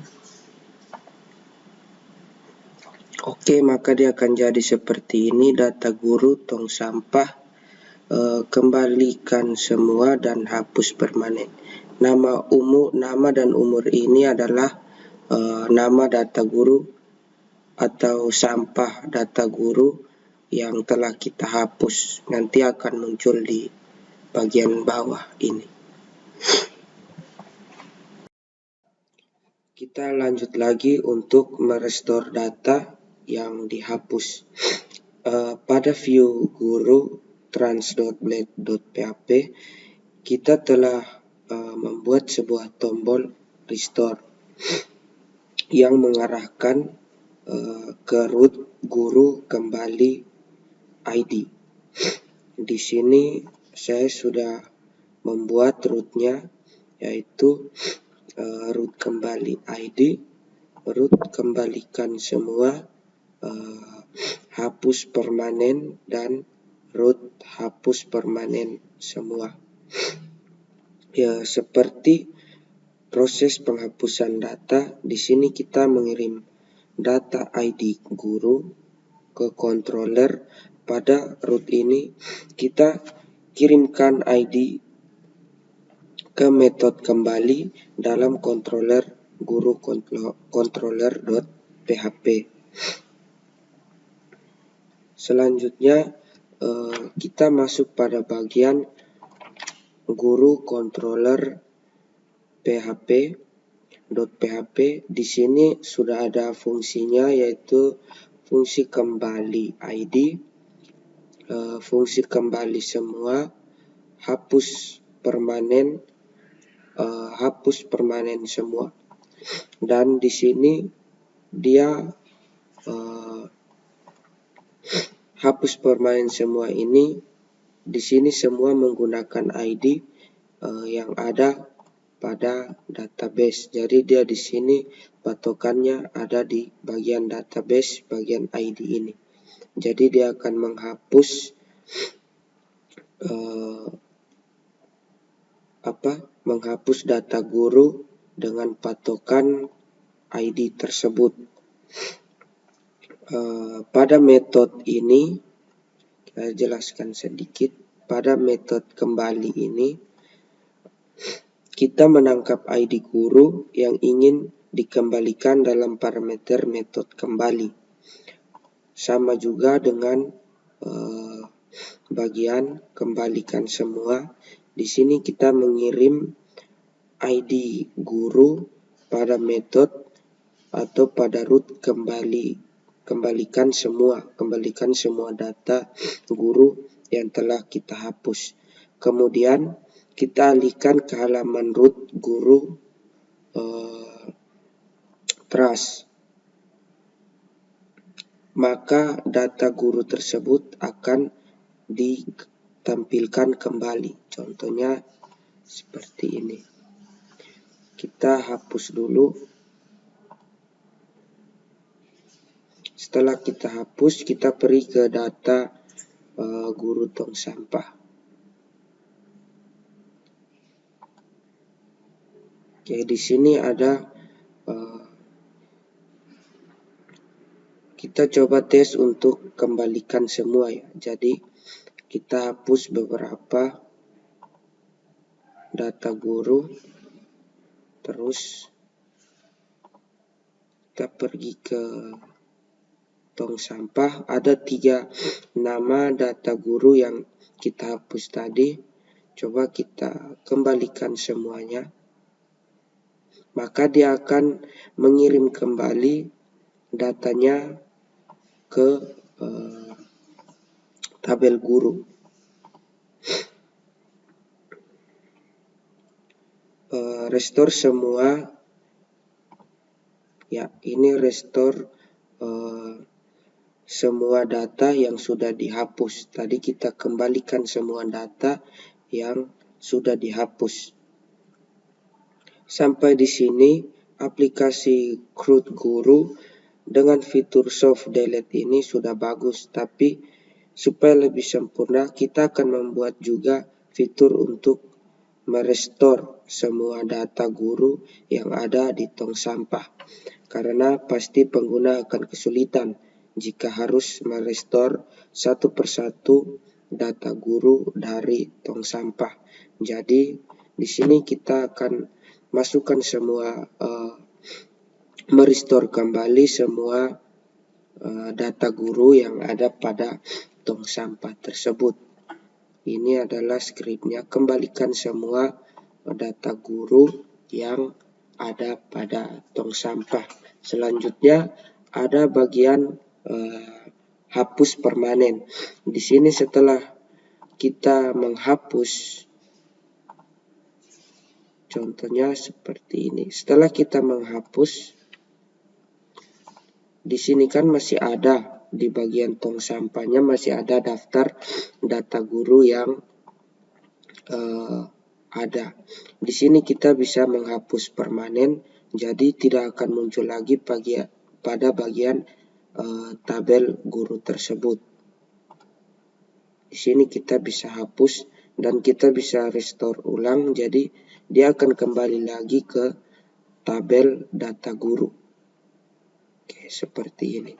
Oke, maka dia akan jadi seperti ini. Data guru tong sampah. Kembalikan semua dan hapus permanen. Nama dan umur ini adalah nama data guru atau sampah data guru yang telah kita hapus. Nanti akan muncul di bagian bawah ini. Kita lanjut lagi untuk merestore data yang dihapus. Pada view guru trans.blade.php, kita telah membuat sebuah tombol restore yang mengarahkan ke root guru kembali ID. Di sini saya sudah membuat rootnya, yaitu root kembali ID, root kembalikan semua, hapus permanen, dan root hapus permanen semua. Ya, seperti proses penghapusan data, di sini kita mengirim data ID guru ke controller. Pada root ini kita kirimkan ID ke metode kembali dalam controller guru controller.php. Selanjutnya kita masuk pada bagian guru controller php. Di sini sudah ada fungsinya, yaitu fungsi kembali ID, fungsi kembali semua, hapus permanen, hapus permanen semua. Dan di sini dia hapus permanen semua ini, di sini semua menggunakan ID yang ada pada database. Jadi dia di sini patokannya ada di bagian database, bagian ID ini. Jadi dia akan menghapus menghapus data guru dengan patokan ID tersebut. Pada metode ini, saya jelaskan sedikit. Pada metode kembali ini, kita menangkap ID guru yang ingin dikembalikan dalam parameter metode kembali. Sama juga dengan bagian kembalikan semua. Di sini kita mengirim ID guru pada metode atau pada root kembalikan semua data guru yang telah kita hapus. Kemudian kita alihkan ke halaman root guru trace. Maka data guru tersebut akan ditampilkan kembali. Contohnya seperti ini. Kita hapus dulu. Setelah kita hapus, kita pergi ke data guru tong sampah. Oke, di sini ada kita coba tes untuk kembalikan semua ya. Jadi kita hapus beberapa data guru, terus kita pergi ke tong sampah. Ada 3 nama data guru yang kita hapus tadi. Coba kita kembalikan semuanya. Maka dia akan mengirim kembali datanya ke tabel guru. Restore semua. Ya, ini restore semua data yang sudah dihapus. Tadi kita kembalikan semua data yang sudah dihapus. Sampai di sini aplikasi CRUD Guru dengan fitur soft delete ini sudah bagus, tapi supaya lebih sempurna kita akan membuat juga fitur untuk merestore semua data guru yang ada di tong sampah. Karena pasti pengguna akan kesulitan jika harus merestore satu persatu data guru dari tong sampah. Jadi di sini kita akan masukkan semua, merestore kembali semua data guru yang ada pada tong sampah tersebut. Ini adalah skripnya, kembalikan semua data guru yang ada pada tong sampah. Selanjutnya ada bagian hapus permanen. Di sini setelah kita menghapus, contohnya seperti ini. Setelah kita menghapus, di sini kan masih ada di bagian tong sampahnya masih ada daftar data guru yang ada. Di sini kita bisa menghapus permanen, jadi tidak akan muncul lagi pada bagian tabel guru tersebut. Di sini kita bisa hapus dan kita bisa restore ulang, jadi dia akan kembali lagi ke tabel data guru. Oke, seperti ini.